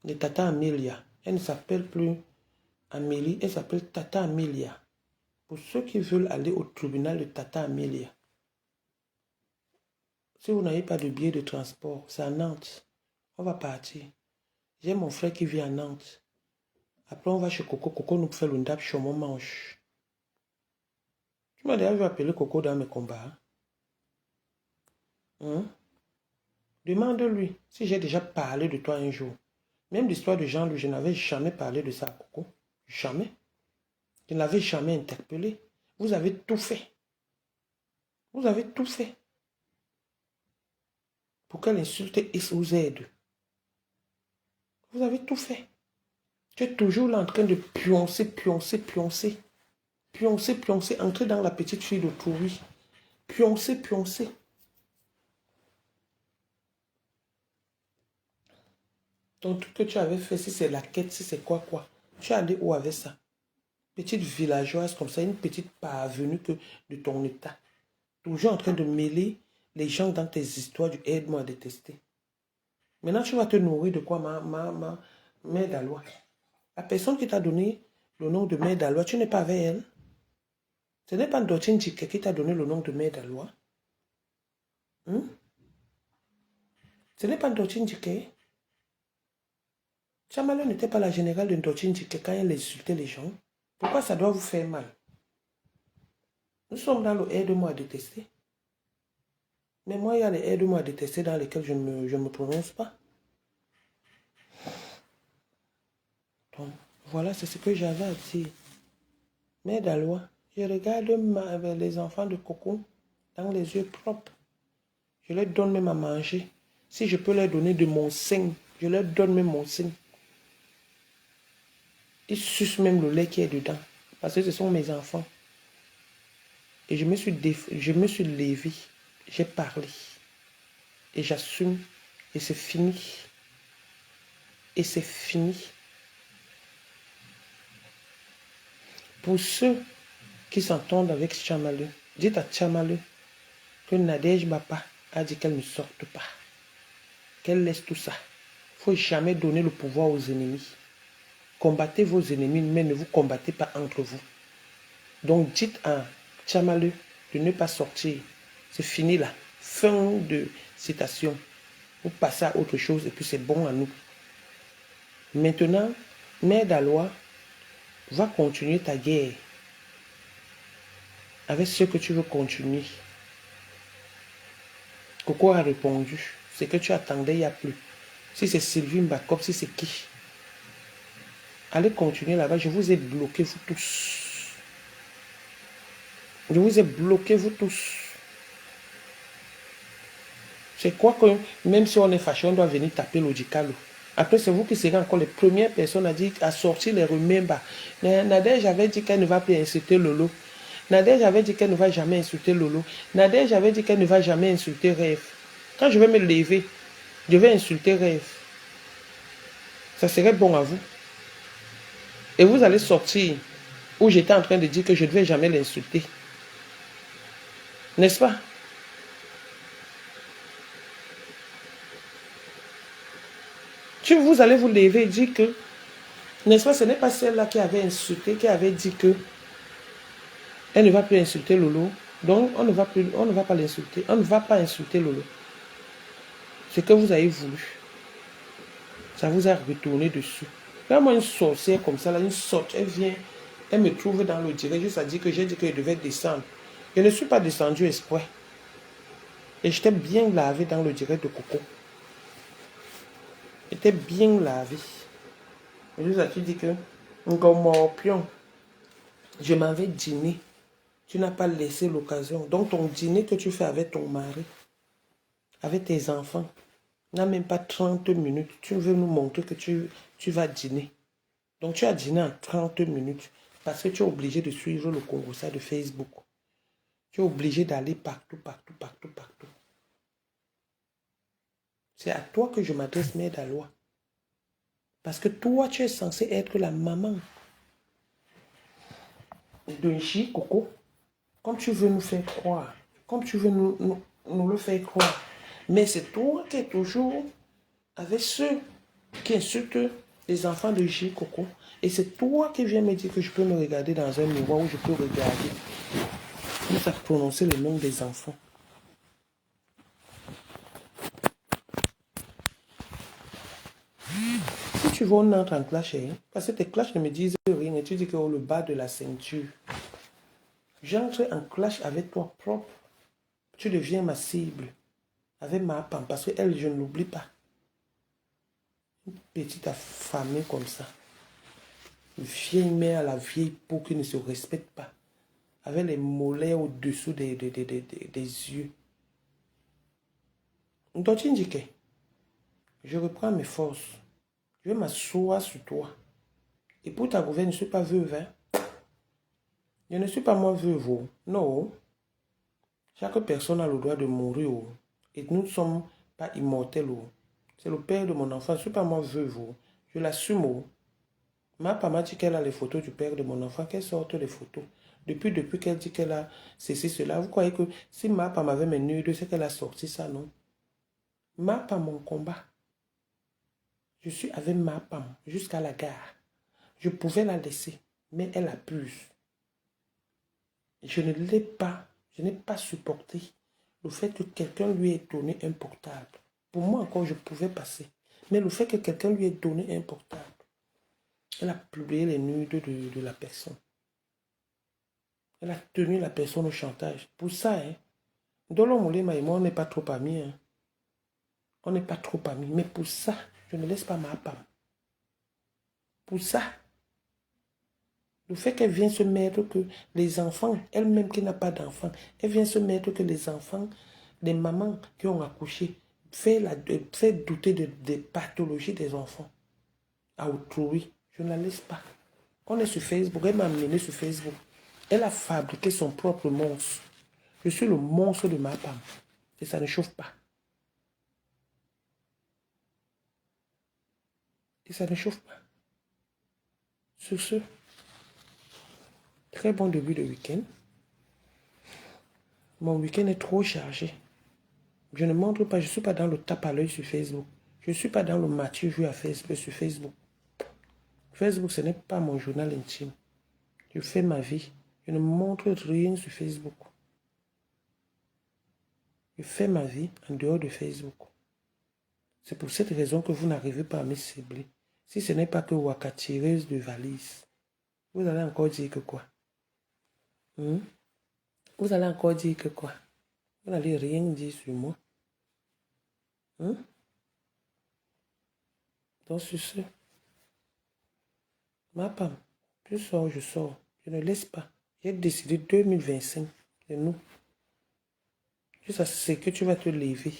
de Tata Amelia, elle ne s'appelle plus Amélie, elle s'appelle Tata Amelia. Pour ceux qui veulent aller au tribunal de Tata Amelia, si vous n'avez pas de billet de transport, c'est à Nantes. On va partir. J'ai mon frère qui vit à Nantes. Après, on va chez Coco. Coco nous fait le ndap sur mon manche. Tu m'as déjà vu appeler Coco dans mes combats. Hein? Demande-lui si j'ai déjà parlé de toi un jour. Même l'histoire de Jean-Louis, je n'avais jamais parlé de ça à Coco. Jamais. Je ne l'avais jamais interpellé. Vous avez tout fait. Vous avez tout fait. Pour qu'elle insulte et vous aide. Vous avez tout fait. Tu es toujours là en train de pioncer, pioncer, pioncer. Pioncer, pioncer. Entrer dans la petite fille de Toury. Pioncer, pioncer. Ton truc que tu avais fait, si c'est la quête, si c'est quoi. Tu es allé où avec ça? Petite villageoise comme ça, une petite parvenue que de ton état. Toujours en train de mêler les gens dans tes histoires du aide-moi à détester. Maintenant, tu vas te nourrir de quoi, ma mère d'Alois? La personne qui t'a donné le nom de mère d'Alois, tu n'es pas avec elle? Ce n'est pas Ndotine Djike qui t'a donné le nom de mère d'Alois? Ce n'est pas Ndotine Djike? Chamalo n'était pas la générale de Ndotine Djike quand elle insultait les gens. Pourquoi ça doit vous faire mal? Nous sommes dans le aide-moi à détester. Mais moi, il y a les aide-moi à détester dans lesquels je ne me prononce pas. Donc, voilà, c'est ce que j'avais à dire. Mère d'Alois, je regarde les enfants de Coco dans les yeux propres. Je leur donne même à manger. Si je peux leur donner de mon sein, je leur donne même mon sein. Ils sucent même le lait qui est dedans. Parce que ce sont mes enfants. Et je me suis levé. J'ai parlé. Et j'assume. Et c'est fini. Et c'est fini. Pour ceux qui s'entendent avec Tchamaleu, dites à Tchamaleu que Nadège Bapa a dit qu'elle ne sorte pas. Qu'elle laisse tout ça. Il ne faut jamais donner le pouvoir aux ennemis. Combattez vos ennemis, mais ne vous combattez pas entre vous. Donc dites à Tchamaleu de ne pas sortir. C'est fini là. Fin de citation. Vous passez à autre chose et puis c'est bon à nous. Maintenant, Mère d'Alois, va continuer ta guerre avec ce que tu veux continuer. Coco a répondu. Ce que tu attendais, il n'y a plus. Si c'est Sylvie Mbakop, si c'est qui? Allez continuer là-bas. Je vous ai bloqué, vous tous. Je vous ai bloqué, vous tous. C'est quoi que, même si on est fâché, on doit venir taper l'Odicalo. Après, c'est vous qui serez encore les premières personnes à sortir les remembers. Nadège avait dit qu'elle ne va plus insulter Lolo. Nadège avait dit qu'elle ne va jamais insulter Lolo. Nadège avait dit qu'elle ne va jamais insulter Rêve. Quand je vais me lever, je vais insulter Rêve. Ça serait bon à vous. Et vous allez sortir où j'étais en train de dire que je ne devais jamais l'insulter. N'est-ce pas? Vous allez vous lever et dire que, n'est-ce pas, ce n'est pas celle-là qui avait insulté, qui avait dit que elle ne va plus insulter Lolo. Donc, on ne va pas l'insulter. On ne va pas insulter Lolo. Ce que vous avez voulu, ça vous a retourné dessus. Là, moi, une sorcière comme ça, là, une sorte, elle vient, Elle me trouve dans le direct, juste à dire que j'ai dit qu'elle devait descendre. Je ne suis pas descendu exprès. Et j'étais bien lavé dans le direct de Coco. J'étais bien lavé. Et juste à dit que, Ngomorpion, je m'avais dîné. Tu n'as pas laissé l'occasion. Donc ton dîner que tu fais avec ton mari, avec tes enfants, n'a même pas 30 minutes. Tu veux nous montrer que tu vas dîner. Donc tu as dîné en 30 minutes parce que tu es obligé de suivre le Congo de Facebook. Tu es obligé d'aller partout, partout, partout, partout. C'est à toi que je m'adresse, Mère Dalois. Parce que toi, tu es censé être la maman de J. Coco. Comme tu veux nous faire croire. Comme tu veux nous le faire croire. Mais c'est toi qui es toujours avec ceux qui insultent les enfants de J. Coco. Et c'est toi qui viens me dire que je peux me regarder dans un miroir où je peux regarder. Nous avons prononcé le nom des enfants. Si tu veux, on entre en clash, hein? Parce que tes clashs ne me disent rien et tu dis que le bas de la ceinture. J'entre en clash avec toi propre. Tu deviens ma cible. Avec ma femme, parce qu'elle, je ne l'oublie pas. Une petite affamée comme ça. Une vieille mère à la vieille peau qui ne se respecte pas. Avec les mollets au-dessous des yeux. Donc tu dis que je reprends mes forces. Je vais m'asseoir sur toi. Et pour ta gouverne, je ne suis pas veuve. Hein? Je ne suis pas moi veuve. Non. Chaque personne a le droit de mourir. Et nous ne sommes pas immortels. C'est le père de mon enfant. Je ne suis pas moi veuve. Je l'assume. Ma femme m'a dit qu'elle a les photos du père de mon enfant, qu'elle sorte les photos. Depuis qu'elle dit qu'elle a ceci, cela. Vous croyez que si ma femme avait mes nudes, c'est qu'elle a sorti ça, non? Ma femme, mon combat. Je suis avec ma femme jusqu'à la gare. Je pouvais la laisser, mais elle abuse. Je n'ai pas supporté le fait que quelqu'un lui ait donné un portable. Pour moi encore, je pouvais passer. Mais le fait que quelqu'un lui ait donné un portable, elle a publié les nudes de la personne. Elle a tenu la personne au chantage. Pour ça, hein, Dolo Moulema et moi, on n'est pas trop amis. Hein. On n'est pas trop amis. Mais pour ça, je ne laisse pas ma femme. Pour ça, le fait qu'elle vienne se mettre que les enfants, elle-même qui n'a pas d'enfants, elle vient se mettre que les enfants, les mamans qui ont accouché, fait douter des pathologies des enfants à autrui. Je ne la laisse pas. On est sur Facebook, elle m'a amené sur Facebook. Elle a fabriqué son propre monstre. Je suis le monstre de ma femme. Et ça ne chauffe pas. Et ça ne chauffe pas. Sur ce, très bon début de week-end. Mon week-end est trop chargé. Je ne montre pas, je ne suis pas dans le tape à l'œil sur Facebook. Je ne suis pas dans le Mathieu vu à Facebook sur Facebook. Facebook, ce n'est pas mon journal intime. Je fais ma vie. Je ne montre rien sur Facebook. Je fais ma vie en dehors de Facebook. C'est pour cette raison que vous n'arrivez pas à me cibler. Si ce n'est pas que Waka tireuse de valise, vous allez encore dire que quoi? Vous allez encore dire que quoi? Vous n'allez rien dire sur moi. Donc sur ce, ma femme, je sors, je sors. Je ne laisse pas. J'ai décidé 2025 de nous. Juste ce que tu vas te lever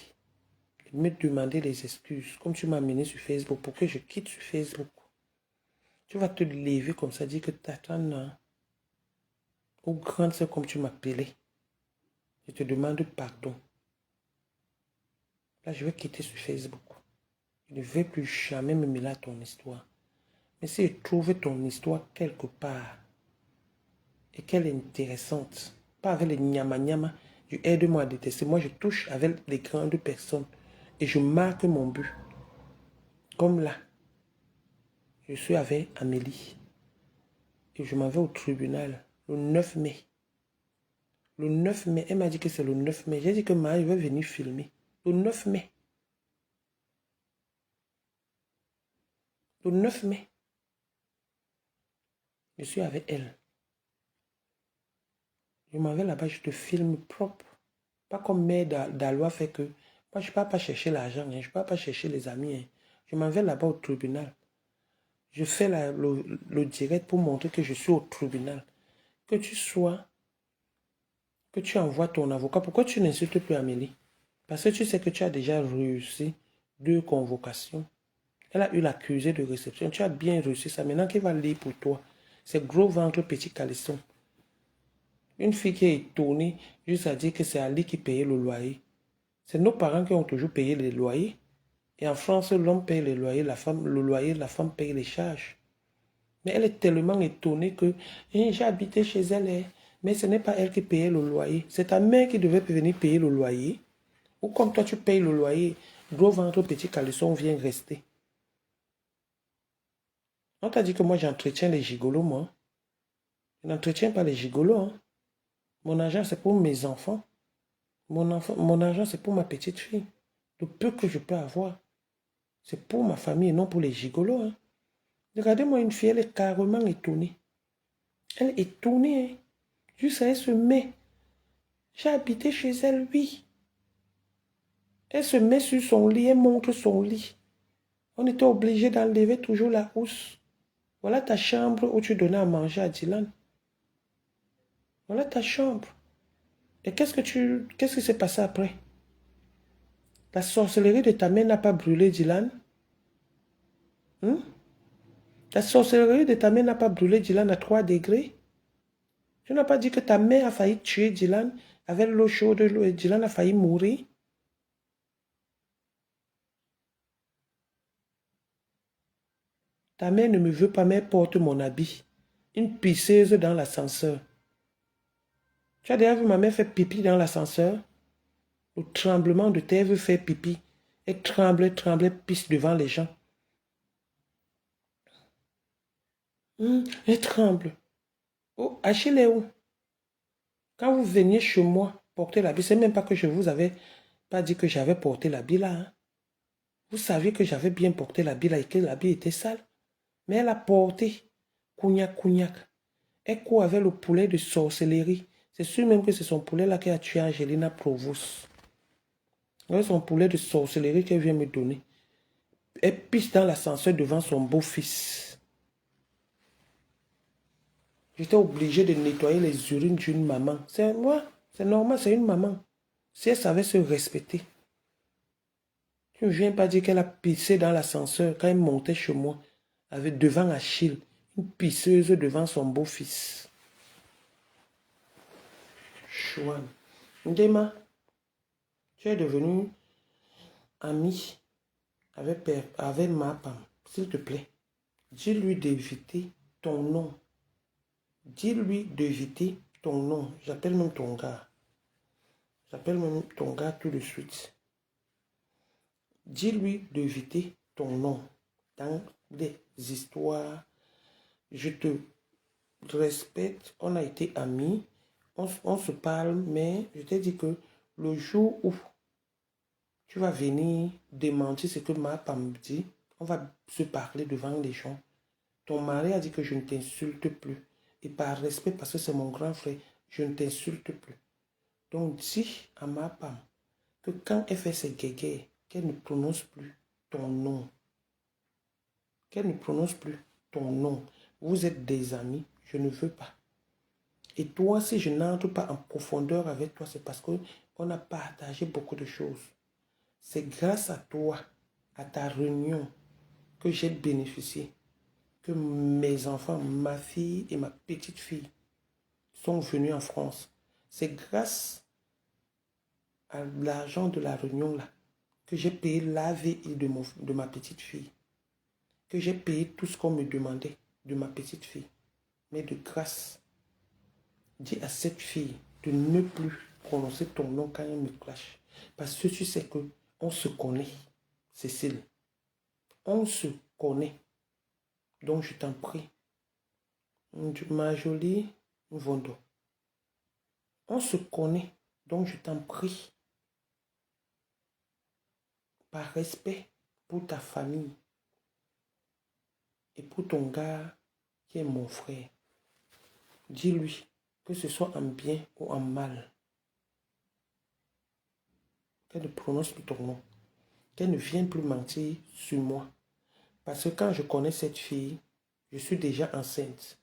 et me demander des excuses, comme tu m'as amené sur Facebook pour que je quitte sur Facebook. Tu vas te lever comme ça, dire que t'attends aux grandes sœurs comme tu m'appelais. Je te demande pardon. Là, je vais quitter sur Facebook. Je ne vais plus jamais me mêler à ton histoire. Mais si je trouve ton histoire quelque part et qu'elle est intéressante, pas avec les nyama-nyama, tu aide-moi à détester. Moi, je touche avec les grandes personnes et je marque mon but. Comme là, je suis avec Amélie et je m'en vais au tribunal le 9 mai. Le 9 mai, elle m'a dit que c'est le 9 mai. J'ai dit que Marie va venir filmer. Le 9 mai. Le 9 mai. Je suis avec elle. Je m'en vais là-bas, je te filme propre. Pas comme mère Dalois fait que... Moi, je ne pars pas chercher l'argent, hein, je ne pars pas chercher les amis. Hein. Je m'en vais là-bas au tribunal. Je fais le direct pour montrer que je suis au tribunal. Que tu sois, que tu envoies ton avocat. Pourquoi tu n'insultes plus Amélie? Parce que tu sais que tu as déjà réussi 2 convocations. Elle a eu l'accusé de réception. Tu as bien reçu ça. Maintenant, qui va lire pour toi? C'est gros ventre, petit caleçon. Une fille qui est étonnée, juste à dire que c'est Ali qui payait le loyer. C'est nos parents qui ont toujours payé les loyers. Et en France, l'homme paye les loyers, la femme, le loyer, la femme paye les charges. Mais elle est tellement étonnée que j'ai habité chez elle, hein, mais ce n'est pas elle qui payait le loyer. C'est ta mère qui devait venir payer le loyer. Ou comme toi, tu payes le loyer, gros ventre, petit caleçon vient rester. On t'a dit que moi, j'entretiens les gigolos, moi. Je n'entretiens pas les gigolos. Hein. Mon argent, c'est pour mes enfants. Mon argent, c'est pour ma petite fille. Le peu que je peux avoir, c'est pour ma famille et non pour les gigolos. Hein. Regardez-moi une fille, elle est carrément étonnée. Elle est étonnée. Hein. Juste elle se met. J'ai habité chez elle, oui. Elle se met sur son lit, elle montre son lit. On était obligé d'enlever toujours la housse. Voilà ta chambre où tu donnais à manger à Dylan. Voilà ta chambre. Et qu'est-ce qui s'est passé après? La sorcellerie de ta mère n'a pas brûlé Dylan? Hein? La sorcellerie de ta mère n'a pas brûlé Dylan à 3 degrés? Tu n'as pas dit que ta mère a failli tuer Dylan avec l'eau chaude et Dylan a failli mourir? Ta mère ne me veut pas, mais elle porte mon habit. Une pisseuse dans l'ascenseur. Tu as déjà vu ma mère faire pipi dans l'ascenseur? Le tremblement de terre veut faire pipi. Elle tremble, pisse devant les gens. Elle tremble. Oh, Achille est où? Quand vous veniez chez moi porter l'habit, c'est même pas que je vous avais pas dit que j'avais porté l'habit là. Hein. Vous saviez que j'avais bien porté l'habit là et que l'habit était sale. Mais elle a porté Cougnac. Elle court avec le poulet de sorcellerie. C'est sûr même que c'est son poulet là qui a tué Angelina Provos. Avec son poulet de sorcellerie qu'elle vient me donner. Elle pisse dans l'ascenseur devant son beau-fils. J'étais obligé de nettoyer les urines d'une maman. C'est moi, c'est normal, c'est une maman. Si elle savait se respecter. Tu ne viens pas dire qu'elle a pissé dans l'ascenseur quand elle montait chez moi, avec devant Achille, une pisseuse devant son beau-fils. Chouane. Ndema, tu es devenu ami avec ma femme. S'il te plaît, dis-lui d'éviter ton nom. Dis-lui d'éviter ton nom. J'appelle même ton gars. J'appelle même ton gars tout de suite. Dis-lui d'éviter ton nom. Dans des histoires, je te respecte, on a été amis, on se parle, mais je t'ai dit que le jour où tu vas venir démentir ce que ma femme me dit, on va se parler devant les gens. Ton mari a dit que je ne t'insulte plus. Et par respect, parce que c'est mon grand frère, je ne t'insulte plus. Donc dis à ma femme que quand elle fait ses guéguerres, qu'elle ne prononce plus ton nom. Qu'elle ne prononce plus ton nom. Vous êtes des amis, je ne veux pas. Et toi, si je n'entre pas en profondeur avec toi, c'est parce qu'on a partagé beaucoup de choses. C'est grâce à toi, à ta réunion, que j'ai bénéficié. Que mes enfants, ma fille et ma petite fille sont venus en France. C'est grâce à l'argent de la réunion là que j'ai payé l'AVI de ma petite fille. Que j'ai payé tout ce qu'on me demandait de ma petite fille. Mais de grâce, dis à cette fille de ne plus prononcer ton nom quand elle me clash. Parce que tu sais que on se connaît, Cécile. On se connaît. Donc je t'en prie, ma jolie Vondo. On se connaît. Donc je t'en prie, par respect pour ta famille et pour ton gars qui est mon frère, dis-lui que ce soit en bien ou en mal, qu'elle ne prononce plus ton nom, qu'elle ne vienne plus mentir sur moi. Parce que quand je connais cette fille, je suis déjà enceinte.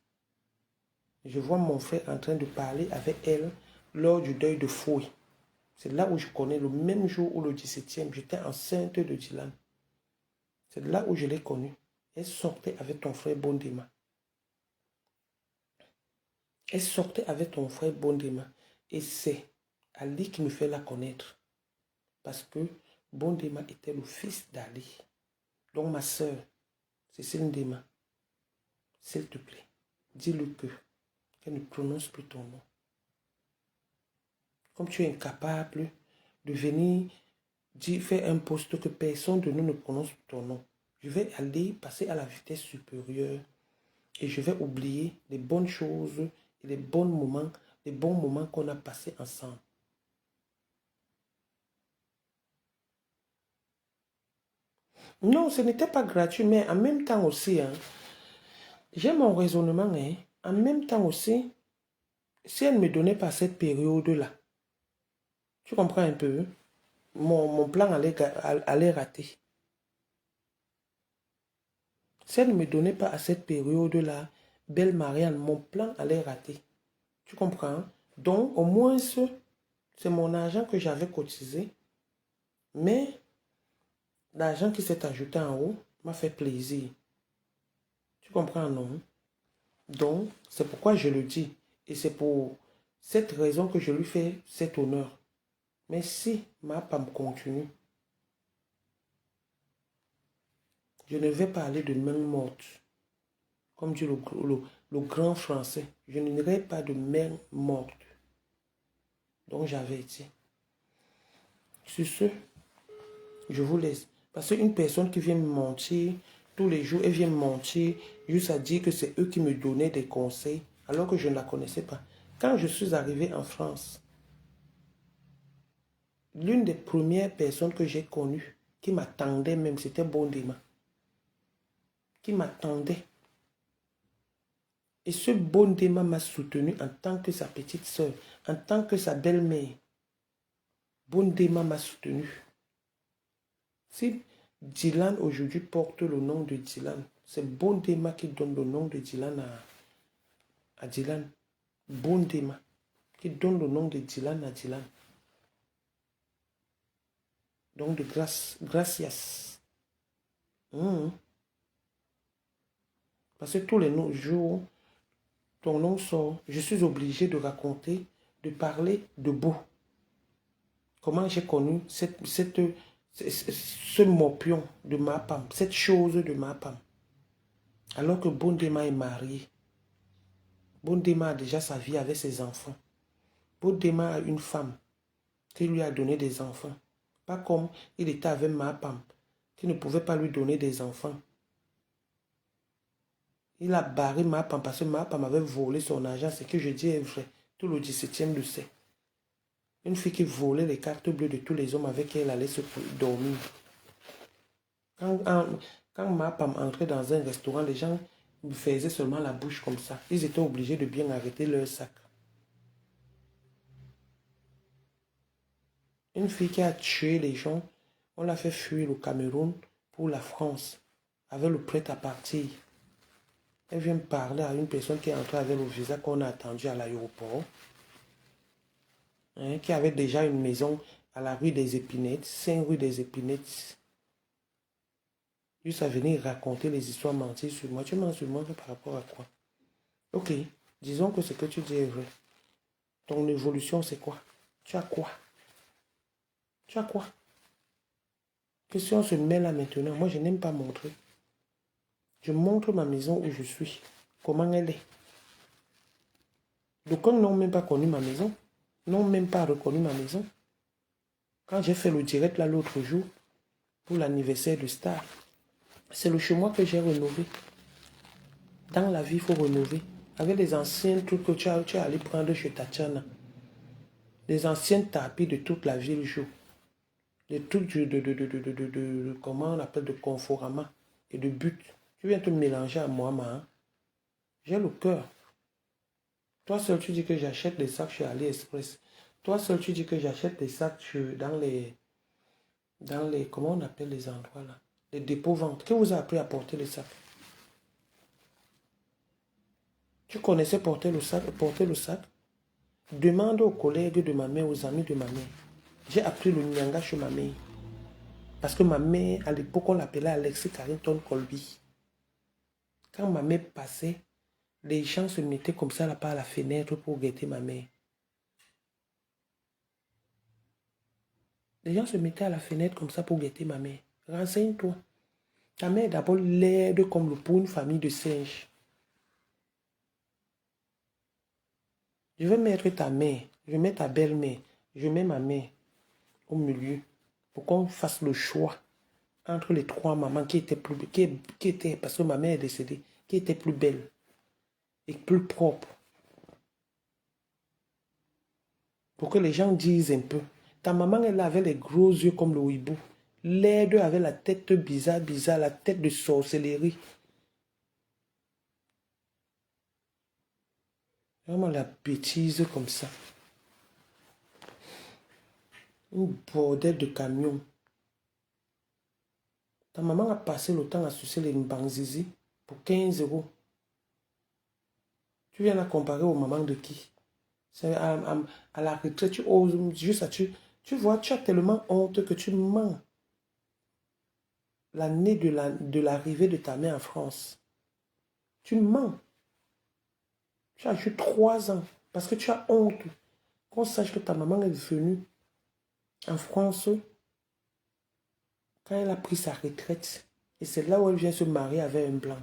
Je vois mon frère en train de parler avec elle lors du deuil de Fouille. C'est là où je connais le même jour où le 17e, j'étais enceinte de Dylan. C'est là où je l'ai connue. Elle sortait avec ton frère Bondema. Elle sortait avec ton frère Bondema. Et c'est Ali qui me fait la connaître. Parce que Bondema était le fils d'Ali. Donc ma soeur, Cécile Ndema, s'il te plaît, dis-lui qu'elle ne prononce plus ton nom. Comme tu es incapable de venir faire un poste que personne de nous ne prononce ton nom, je vais aller passer à la vitesse supérieure et je vais oublier les bonnes choses et les bons moments qu'on a passés ensemble. Non, ce n'était pas gratuit, mais en même temps aussi, j'ai mon raisonnement, en même temps aussi, si elle ne me donnait pas cette période-là, tu comprends un peu, mon plan allait rater. Si elle ne me donnait pas à cette période-là, belle Marianne, mon plan allait rater. Tu comprends? Donc, au moins, c'est mon argent que j'avais cotisé. Mais l'argent qui s'est ajouté en haut m'a fait plaisir. Tu comprends, non? Donc, c'est pourquoi je le dis. Et c'est pour cette raison que je lui fais cet honneur. Mais si ma femme continue, je ne vais pas aller de main morte. Comme dit le grand français, je n'irai pas de main morte. Donc j'avais dit. Sur ce, je vous laisse. Parce qu'une personne qui vient me mentir, tous les jours, elle vient me mentir, juste à dire que c'est eux qui me donnaient des conseils, alors que je ne la connaissais pas. Quand je suis arrivé en France, l'une des premières personnes que j'ai connues, qui m'attendait même, c'était Bondema. Qui m'attendait. Et ce Bondema m'a soutenu en tant que sa petite soeur, en tant que sa belle-mère. Bondema m'a soutenu. Si Dylan aujourd'hui porte le nom de Dylan, c'est Bondema qui donne le nom de Dylan à Dylan. Bondema qui donne le nom de Dylan à Dylan. Donc de gracias. Parce que tous les jours, ton nom sort, je suis obligé de raconter, de parler de beau. Comment j'ai connu ce morpion de ma femme, cette chose de ma femme. Alors que Bondema est marié. Bondema a déjà sa vie avec ses enfants. Bondema a une femme qui lui a donné des enfants. Pas comme il était avec ma femme, qui ne pouvait pas lui donner des enfants. Il a barré ma femme parce que ma femme avait volé son argent. Ce que je dis est vrai. Tout le 17e le sait. Une fille qui volait les cartes bleues de tous les hommes avec qui elle allait se dormir. Quand ma femme entrait dans un restaurant, les gens me faisaient seulement la bouche comme ça. Ils étaient obligés de bien arrêter leur sac. Une fille qui a tué les gens, on l'a fait fuir au Cameroun pour la France, avec le prêt à partir. Elle vient me parler à une personne qui est entrée avec le visa qu'on a attendu à l'aéroport, qui avait déjà une maison à la rue des Épinettes, 5 rue des Épinettes. Juste à venir raconter les histoires menties sur moi. Tu mens sur moi par rapport à quoi? Ok, disons que ce que tu dis est vrai. Ton évolution, c'est quoi? Tu as quoi? Tu as quoi? Que si on se met là maintenant, moi je n'aime pas montrer. Je montre ma maison où je suis. Comment elle est. Donc, n'ont même pas connu ma maison. N'ont même pas reconnu ma maison. Quand j'ai fait le direct là l'autre jour, pour l'anniversaire de Star, c'est le chez moi que j'ai rénové. Dans la vie, il faut rénover. Avec les anciens trucs que tu es allé prendre chez Tatiana. Les anciens tapis de toute la ville jaune. Les trucs comment on appelle, de Conforama et de but. Tu viens te mélanger à moi, J'ai le cœur. Toi seul, tu dis que j'achète des sacs chez AliExpress. Toi seul, tu dis que j'achète des sacs dans les, comment on appelle les endroits là? Les dépôts-ventes. Qui vous a appris à porter les sacs? Tu connaissais porter le sac? Demande aux collègues de ma mère, aux amis de ma mère. J'ai appris le nyanga chez ma mère. Parce que ma mère, à l'époque, on l'appelait Alexis Carrington Colby. Quand ma mère passait, les gens se mettaient comme ça là par la fenêtre pour guetter ma mère. Les gens se mettaient à la fenêtre comme ça pour guetter ma mère. Renseigne-toi. Ta mère est d'abord laide comme le pour une famille de singes. Je vais mettre ta mère, je vais mettre ta belle-mère, je mets ma mère au milieu pour qu'on fasse le choix entre les trois mamans qui étaient, parce que ma mère est décédée, qui était plus belle et plus propre. Pour que les gens disent un peu. Ta maman, elle avait les gros yeux comme le hibou. L'aide avait la tête bizarre, la tête de sorcellerie. Vraiment la bêtise comme ça. Une bordel de camion. Ta maman a passé le temps à sucer les mbanzizi pour 15 euros. Tu viens la comparer aux mamans de qui? C'est à la retraite, tu oses juste à tu vois, tu as tellement honte que tu mens. L'année de l'arrivée de ta mère en France. Tu mens. Tu as juste 3 ans parce que tu as honte. Qu'on sache que ta maman est venue en France quand elle a pris sa retraite. Et c'est là où elle vient se marier avec un blanc.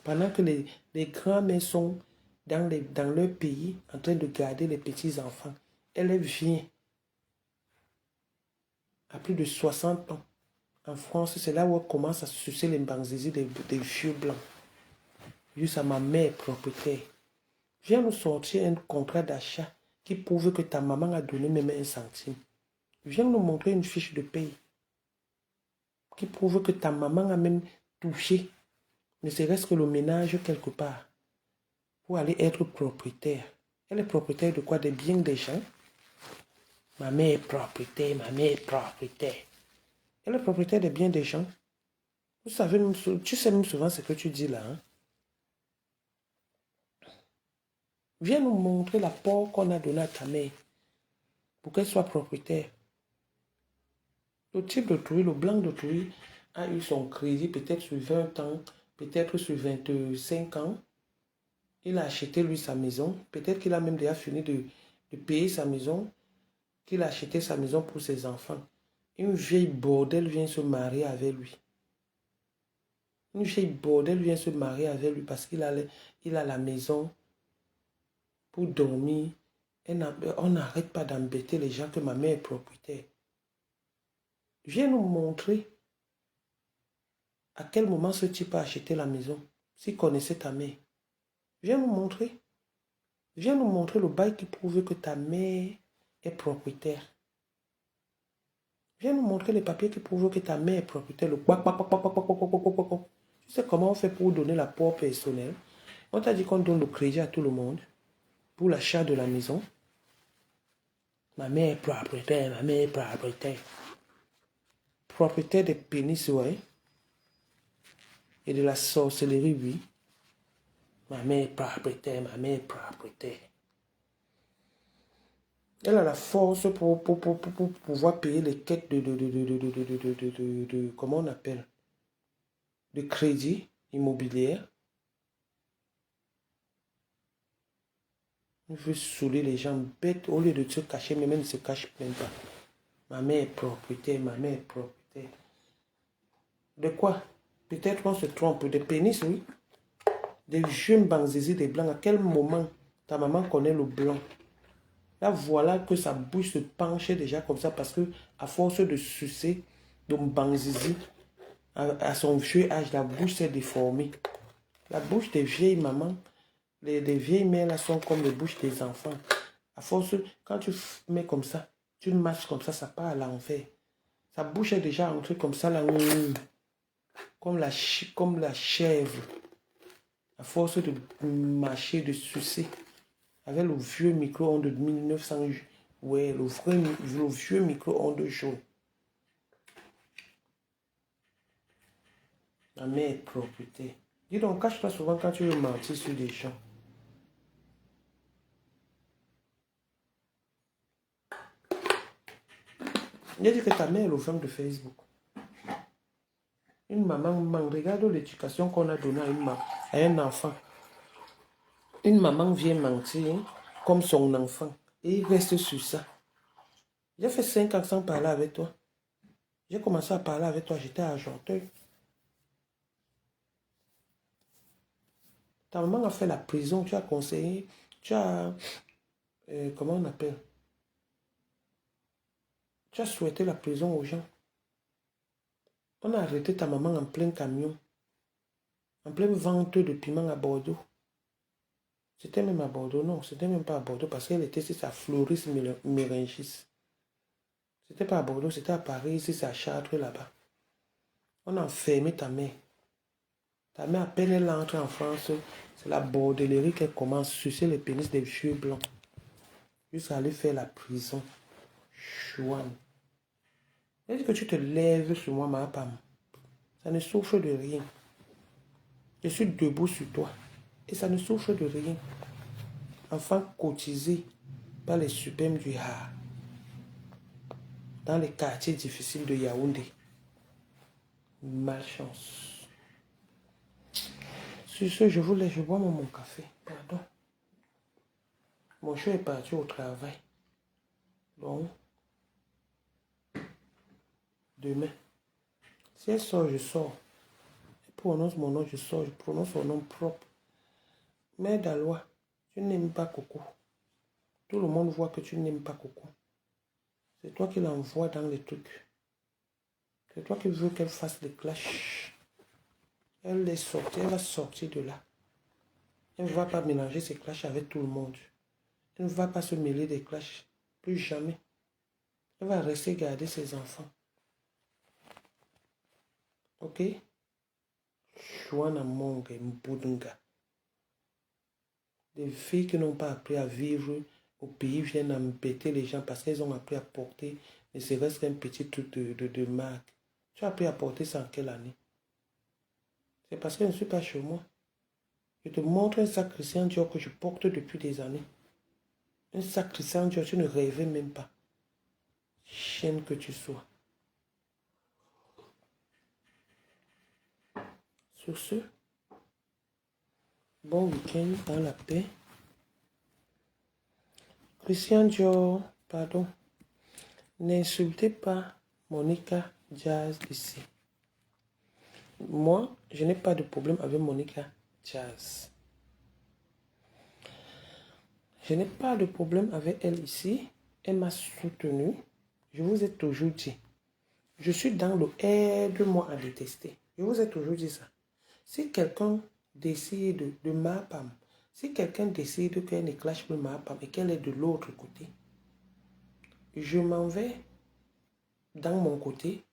Pendant que les grands-mères sont dans leur pays en train de garder les petits-enfants. Elle vient à plus de 60 ans. En France, c'est là où elle commence à sucer les mbanzizi des vieux blancs. Juste à ma mère propriétaire. Viens nous sortir un contrat d'achat qui prouve que ta maman a donné même 1 centime. Viens nous montrer une fiche de paye qui prouve que ta maman a même touché, ne serait-ce que le ménage quelque part, pour aller être propriétaire. Elle est propriétaire de quoi? Des biens des gens. Ma mère est propriétaire, ma mère est propriétaire. Elle est propriétaire des biens des gens. Vous savez, tu sais même souvent ce que tu dis là. Hein? Viens nous montrer l'apport qu'on a donné à ta mère pour qu'elle soit propriétaire. Le type d'autrui, le blanc d'autrui, a eu son crédit peut-être sur 20 ans, peut-être sur 25 ans. Il a acheté lui sa maison. Peut-être qu'il a même déjà fini de payer sa maison, qu'il a acheté sa maison pour ses enfants. Une vieille bordel vient se marier avec lui. Une vieille bordel vient se marier avec lui parce qu'il a la maison pour dormir. On n'arrête pas d'embêter les gens que ma mère est propriétaire. Viens nous montrer à quel moment ce type a acheté la maison, s'il connaissait ta mère. Viens nous montrer. Viens nous montrer le bail qui prouve que ta mère est propriétaire. Viens nous montrer les papiers qui prouvent que ta mère est propriétaire. Tu sais comment on fait pour donner l'apport personnel? On t'a dit qu'on donne le crédit à tout le monde pour l'achat de la maison. Ma mère est propriétaire, ma mère est propriétaire. Propriétaire des pénis, ouais. Et de la sorcellerie, oui. Ma mère est propriétaire, ma mère est propriétaire. Elle a la force pour pouvoir payer les quêtes de comment on appelle? De crédit immobilier. Il veut saouler les gens bêtes au lieu de se cacher, mais même ne se cache même pas. Ma mère est propriétaire, ma mère est propriétaire. De quoi? Peut-être qu'on se trompe. Des pénis, oui. Des jeunes banzésis, des blancs. À quel moment ta maman connaît le blanc? Là, voilà que sa bouche se penchait déjà comme ça parce que à force de sucer de banzizi, à son vieux âge, la bouche s'est déformée. La bouche des vieilles mamans, des vieilles mères là sont comme les bouches des enfants. À force, quand tu mets comme ça, tu marches comme ça part à l'envers. Sa bouche est déjà entrée comme ça, là, comme la chèvre. À force de mâcher, de sucer. Avec le vieux micro-ondes de 1900. Ouais, le vieux micro-ondes jaune. La mère propreté. Dis donc, cache-toi souvent quand tu veux mentir sur des gens. J'ai dit que ta mère est le femme de Facebook. Une maman, regarde l'éducation qu'on a donnée à un enfant. Une maman vient mentir comme son enfant et il reste sur ça. J'ai fait 5 ans sans parler avec toi. J'ai commencé à parler avec toi, j'étais argenteur. Ta maman a fait la prison, tu as conseillé, tu as, comment on appelle? Tu as souhaité la prison aux gens. On a arrêté ta maman en plein camion, en pleine vente de piment à Bordeaux. C'était même à Bordeaux, non, c'était même pas à Bordeaux parce qu'elle était sur sa Floris Mérengis. C'était pas à Bordeaux, c'était à Paris, ici c'est à Chartres là-bas. On a enfermé ta mère. Ta mère, à peine elle entre en France, c'est la bordellerie qu'elle commence à sucer les pénis des vieux blancs. Jusqu'à aller faire la prison. Chouane. Elle dit que tu te lèves sur moi, ma femme. Ça ne souffre de rien. Je suis debout sur toi. Et ça ne souffre de rien. Enfant cotisé par les suprêmes du Ha. Dans les quartiers difficiles de Yaoundé. Malchance. Sur ce, je vous laisse, je bois mon café. Pardon. Mon chien est parti au travail. Donc, demain, si elle sort, je sors. Elle prononce mon nom, je sors. Je prononce son nom propre. Mère d'Alois, tu n'aimes pas Coco. Tout le monde voit que tu n'aimes pas Coco. C'est toi qui l'envoies dans les trucs. C'est toi qui veux qu'elle fasse des clashs. Elle est sortie, elle va sortir de là. Elle ne va pas mélanger ses clashs avec tout le monde. Elle ne va pas se mêler des clashs. Plus jamais. Elle va rester garder ses enfants. Ok? Chouana Monge Mbudunga. Des filles qui n'ont pas appris à vivre au pays viennent à me péter les gens parce qu'elles ont appris à porter, ne serait-ce qu'un petit truc de marque. Tu as appris à porter ça en quelle année? C'est parce que je ne suis pas chez moi. Je te montre un sac Christian Dior que je porte depuis des années. Un sac Christian Dior, tu ne rêvais même pas. Chienne que tu sois. Sur ce, bon week-end dans la paix. Christian Dior, pardon. N'insultez pas Monica Jazz ici. Moi, je n'ai pas de problème avec Monica Jazz. Je n'ai pas de problème avec elle ici. Elle m'a soutenu. Je vous ai toujours dit. Je suis dans le aide-moi à détester. Je vous ai toujours dit ça. Si quelqu'un décide de ma femme, si quelqu'un décide qu'elle ne clash plus ma femme et qu'elle est de l'autre côté, je m'en vais dans mon côté.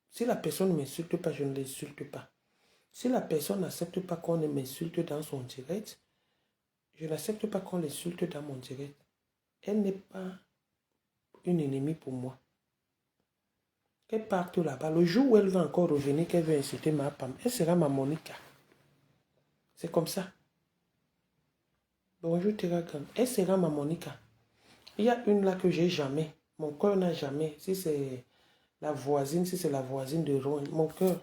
Si la personne ne m'insulte pas, je ne l'insulte pas. Si la personne n'accepte pas qu'on m'insulte dans son direct, je n'accepte pas qu'on l'insulte dans mon direct. Elle n'est pas une ennemie pour moi. Qu'elle parte là-bas. Le jour où elle va encore revenir, qu'elle veut insulter ma femme, elle sera ma Monica. C'est comme ça. Bonjour Teragan. Elle sera ma Monica. Il y a une là que j'ai jamais. Mon cœur n'a jamais. Si c'est la voisine, de Rouen, mon cœur.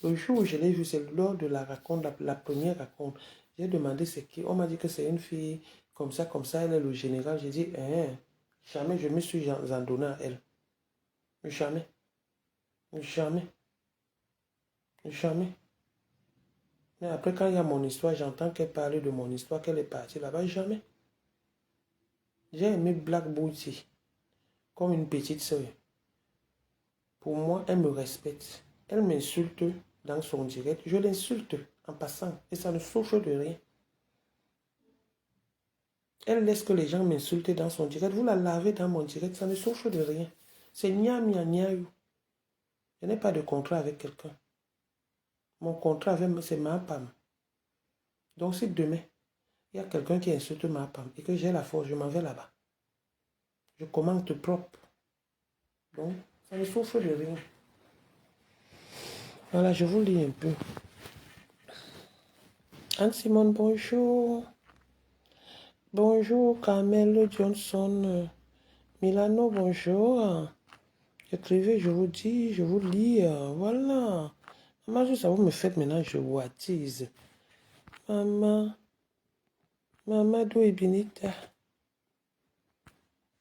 Le jour où je l'ai vue, c'est lors de la raconte, la première raconte. J'ai demandé c'est qui. On m'a dit que c'est une fille comme ça, elle est le général. J'ai dit, jamais je me suis en donné à elle. Jamais. Jamais. Jamais. Mais après, quand il y a mon histoire, j'entends qu'elle parle de mon histoire, qu'elle est partie là-bas. Jamais. J'ai aimé Black Beauty comme une petite soeur. Pour moi, elle me respecte. Elle m'insulte dans son direct. Je l'insulte en passant et ça ne souffre de rien. Elle laisse que les gens m'insultent dans son direct. Vous la lavez dans mon direct, ça ne souffre de rien. C'est nia you. Je n'ai pas de contrat avec quelqu'un. Mon contrat avec c'est ma femme. Donc si demain, il y a quelqu'un qui insulte ma femme et que j'ai la force, je m'en vais là-bas. Je commande propre. Donc, ça ne souffre de rien. Voilà, je vous lis un peu. Anne-Simone, bonjour. Bonjour, Carmel Johnson. Milano, bonjour. Écrivez, je vous dis, je vous lis. Voilà. Maman, ça vous me faites maintenant, je vous attise. Maman. Mamadou et Binita.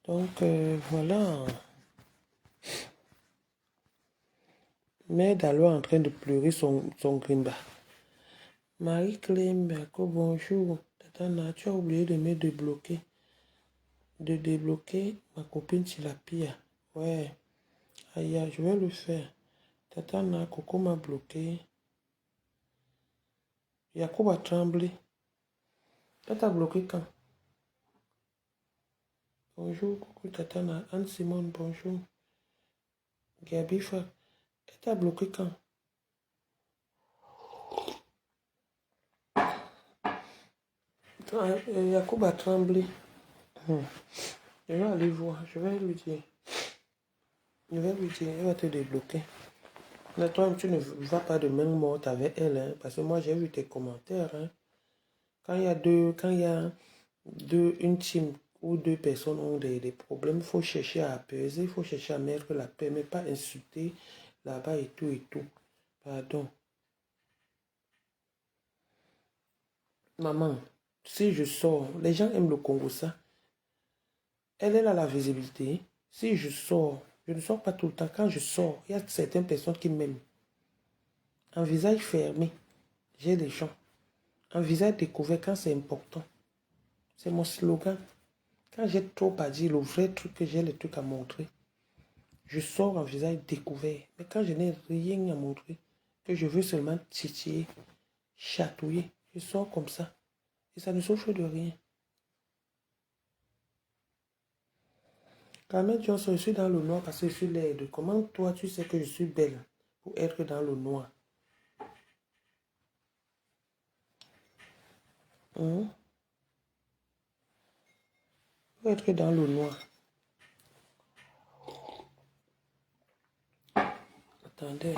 Donc, voilà. Mère Dalo en train de pleurer son grimba. Marie-Clem, bonjour. Tata, tu as oublié de me débloquer. De débloquer ma copine Tilapia. Ouais. Aïe, je vais le faire. Tata, Coco m'a bloqué. Yacoub a tremblé. Tata bloqué quand? Bonjour, coucou Tatana. Anne-Simone, bonjour. Gabifa. Elle t'a bloqué quand? Yacoub a tremblé. Je vais aller voir. Je vais lui dire. Je vais lui dire. Elle va te débloquer. Mais toi, tu ne vas pas de même morte avec elle. Hein, parce que moi, j'ai vu tes commentaires. Hein. Quand il y a une team ou deux personnes ont des problèmes, il faut chercher à apaiser, il faut chercher à mettre la paix, mais pas insulter là-bas et tout et tout. Pardon. Maman, si je sors, les gens aiment le Congo, ça. Elle a la visibilité. Si je sors, je ne sors pas tout le temps. Quand je sors, il y a certaines personnes qui m'aiment. Un visage fermé, j'ai des gens. Un visage découvert quand c'est important. C'est mon slogan. Quand j'ai trop à dire, le vrai truc que j'ai, les trucs à montrer, je sors un visage découvert. Mais quand je n'ai rien à montrer, que je veux seulement titiller, chatouiller, je sors comme ça. Et ça ne souffre de rien. Carmen Johnson, je suis dans le noir parce que je suis laide. Comment toi, tu sais que je suis belle pour être dans le noir? Pour être dans le noir. Attendez.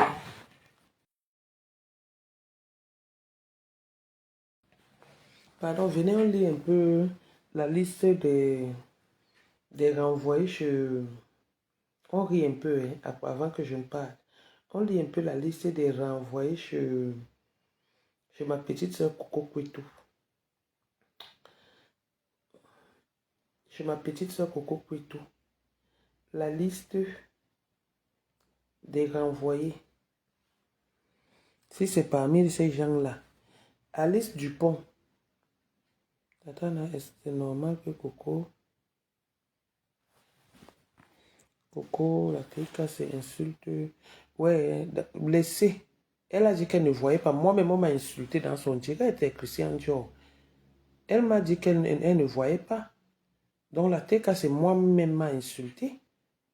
Pardon, venez, on lit un peu la liste des renvoyés chez... On rit un peu, hein, avant que je ne parle. On lit un peu la liste des renvoyés chez ma petite soeur Coco Kouitou. Chez ma petite soeur Coco Kouitou. La liste des renvoyés. Si c'est parmi ces gens-là. Alice Dupont. Attends, est-ce que c'est normal que Coco, la clique, c'est insulte? Ouais, blessée. Elle a dit qu'elle ne voyait pas. Moi-même, on m'a insulté dans son direct, Christian Dior. Elle m'a dit qu'elle ne voyait pas. Donc la TK, c'est moi-même m'a insulté.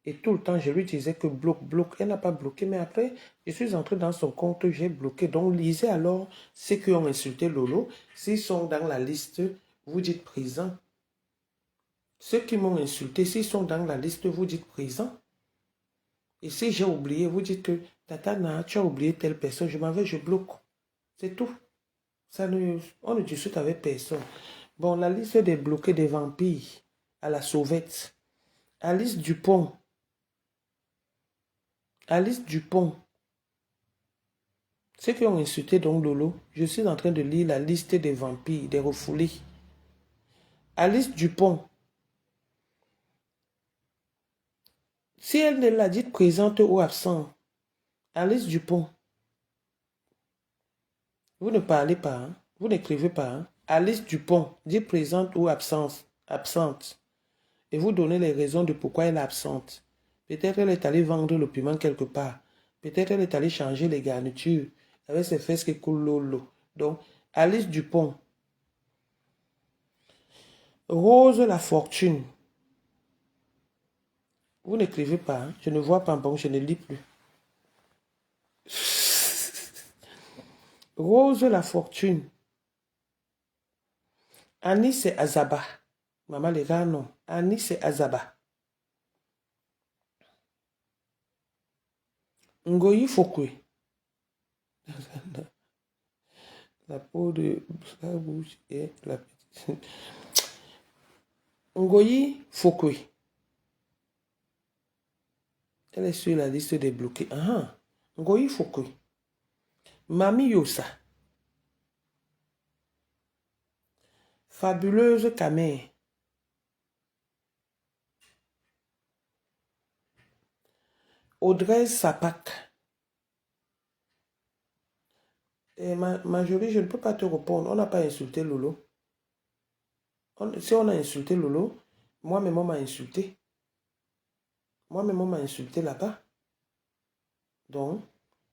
Et tout le temps, je lui disais que bloque. Elle n'a pas bloqué. Mais après, je suis entré dans son compte, j'ai bloqué. Donc lisez alors ceux qui ont insulté Lolo. S'ils sont dans la liste, vous dites présent. Ceux qui m'ont insulté, s'ils sont dans la liste, vous dites présent. Et si j'ai oublié, vous dites que Tata, tu as oublié telle personne, je m'en vais, je bloque. C'est tout. On ne discute avec personne. Bon, la liste des bloqués des vampires à la sauvette. Alice Dupont. Alice Dupont. Ceux qui ont insulté donc Lolo, je suis en train de lire la liste des vampires, des refoulés. Alice Dupont. Si elle ne l'a dit présente ou absente, Alice Dupont. Vous ne parlez pas, hein? Vous n'écrivez pas. Hein? Alice Dupont, dit présente ou absente. Et vous donnez les raisons de pourquoi elle est absente. Peut-être elle est allée vendre le piment quelque part. Peut-être elle est allée changer les garnitures avec ses fesses qui coulent l'eau. Donc, Alice Dupont. Rose la fortune. Vous n'écrivez pas. Hein? Je ne vois pas. Bon, je ne lis plus. Rose la fortune. Annie, c'est Azaba. Maman, les gars, non. Annie, c'est Azaba. Ngoyi Fokwe. La peau de la bouche et la petite. Ngoyi Fokwe. Elle est sur la liste des bloqués. Ah, Ngoyi Fokwe. Mami Yosa. Fabuleuse Camille. Audrey Sapak. Et ma jolie, je ne peux pas te répondre. On n'a pas insulté Lolo. Si on a insulté Lolo, moi-même on m'a insulté. Moi-même on m'a insulté là-bas. Donc,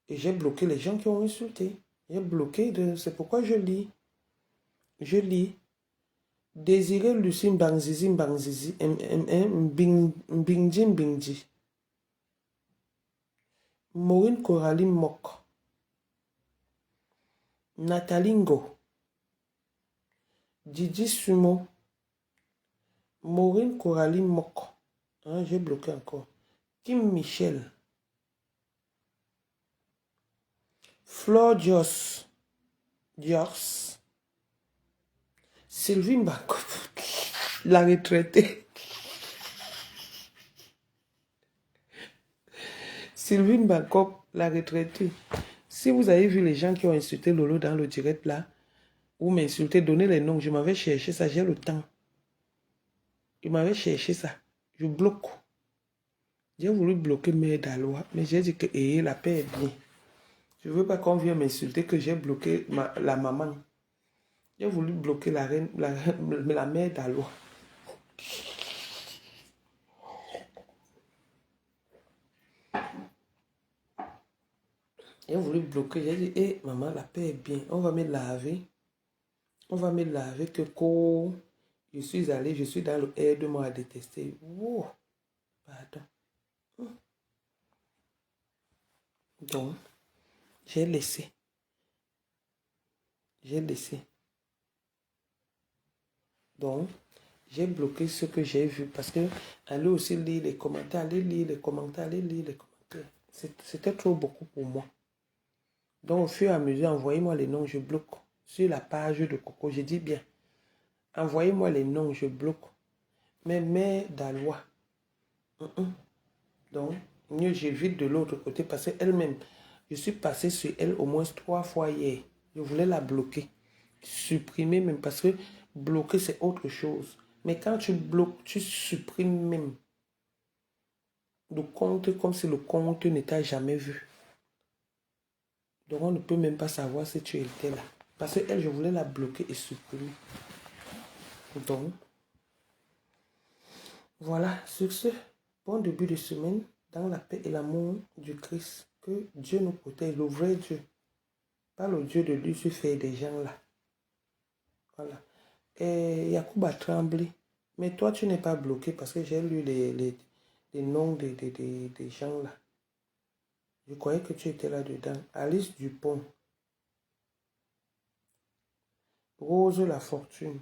et j'ai bloqué les gens qui ont insulté. J'ai bloqué, c'est pourquoi je lis. Je lis. Désiré Lucine Bangzizi Bangzizi Mbingji Mbingji. Maureen Coraline Mok. Nathalie Ngo. Didi Sumo. Maureen Coraline Mok. Hein, j'ai bloqué encore. Kim Michel. Flor Dios. Dios. Sylvie Mbako. La retraitée. Sylvie Mbako, la retraitée. Si vous avez vu les gens qui ont insulté Lolo dans le direct là, ou m'insulter, donner les noms, je m'avais cherché ça, j'ai le temps. Je m'avais cherché ça. Je bloque. J'ai voulu bloquer Mère Dalois, mais j'ai dit que la paix est bien. Je ne veux pas qu'on vienne m'insulter que j'ai bloqué la maman. J'ai voulu bloquer la reine, la Mère Dalois. J'ai voulu bloquer, j'ai dit, hé maman, la paix est bien, on va me laver. On va me laver que quand je suis allé, je suis dans le aide-moi à détester. Wow, pardon. Donc, j'ai laissé. J'ai laissé. Donc, j'ai bloqué ce que j'ai vu parce que allez aussi lire les commentaires, allez lire les commentaires, allez lire les commentaires. C'était trop beaucoup pour moi. Donc, au fur et à mesure, envoyez-moi les noms, je bloque. Sur la page de Coco, je dis bien. Envoyez-moi les noms, je bloque. Mais Mère Dalois. Donc, mieux j'évite de l'autre côté parce qu'elle-même, je suis passé sur elle au moins 3 fois hier. Je voulais la bloquer, supprimer même parce que bloquer c'est autre chose. Mais quand tu bloques, tu supprimes même le compte comme si le compte n'était jamais vu. Donc on ne peut même pas savoir si tu étais là. Parce qu'elle, je voulais la bloquer et supprimer. Donc, voilà, sur ce, bon début de semaine, dans la paix et l'amour du Christ. Que Dieu nous protège, le vrai Dieu. Pas le Dieu de Lucifer des gens là. Voilà. Et Yacoub a tremblé. Mais toi, tu n'es pas bloqué parce que j'ai lu les noms des gens là. Je croyais que tu étais là-dedans. Alice Dupont. Rose La Fortune.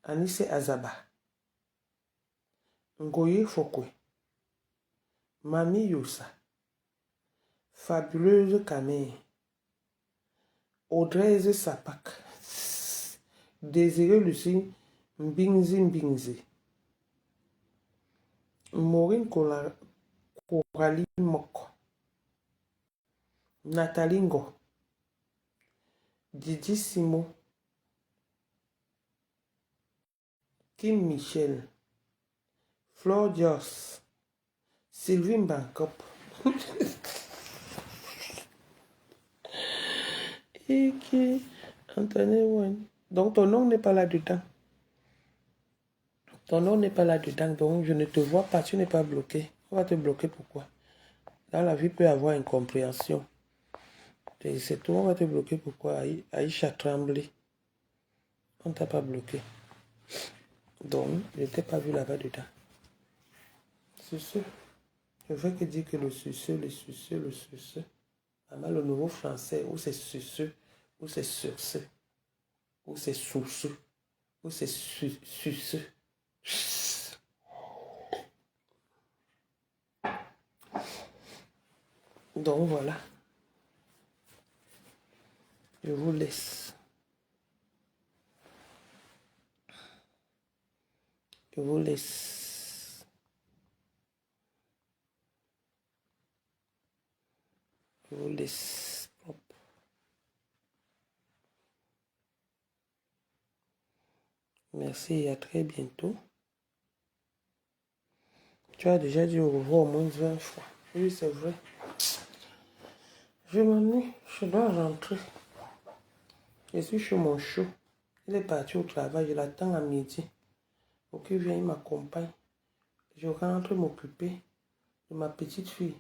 Anisse Azaba. Ngoye Fokwe. Mami Yosa. Fabuleuse Camille. Audrey Sapak. Désiré Lucie Mbingzi Mbingzi. Maureen Coralie Mok. Nathalie Ngo. Didi Simo. Kim Michel. Flor Dios. Sylvie Bankop. Et qui Anthony Wen. Donc ton nom n'est pas là-dedans. Ton nom n'est pas là-dedans, donc je ne te vois pas, tu n'es pas bloqué. On va te bloquer pourquoi? Dans la vie, il peut y avoir incompréhension. C'est tout, on va te bloquer pourquoi? Aïcha Tremblay. On ne t'a pas bloqué. Donc, je ne t'ai pas vu là-bas dedans. C'est ce. Je veux que dire que le suceux, le suceux, le suceux. Le nouveau français, ou c'est suceux, ou c'est suceux, ou c'est sous-sous. ou c'est suceux. Donc voilà. Je vous laisse. Je vous laisse. Je vous laisse. Hop. Merci et à très bientôt. Tu as déjà dit au revoir au moins 20 fois. Oui, c'est vrai. Je m'ennuie. Je dois rentrer. Je suis chez mon chou. Il est parti au travail. Je l'attends à midi. Pour qu'il vienne, il m'accompagne. Je rentre m'occuper de ma petite fille.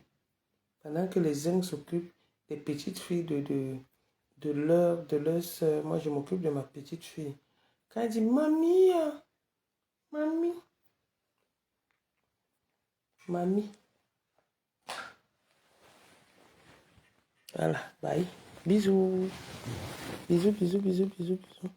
Pendant que les zincs s'occupent des petites filles de leur soeur, moi je m'occupe de ma petite fille. Quand elle dit mamie, mamie, mamie. Voilà, bye. Bisous. Bisous, bisous, bisous, bisous, bisous.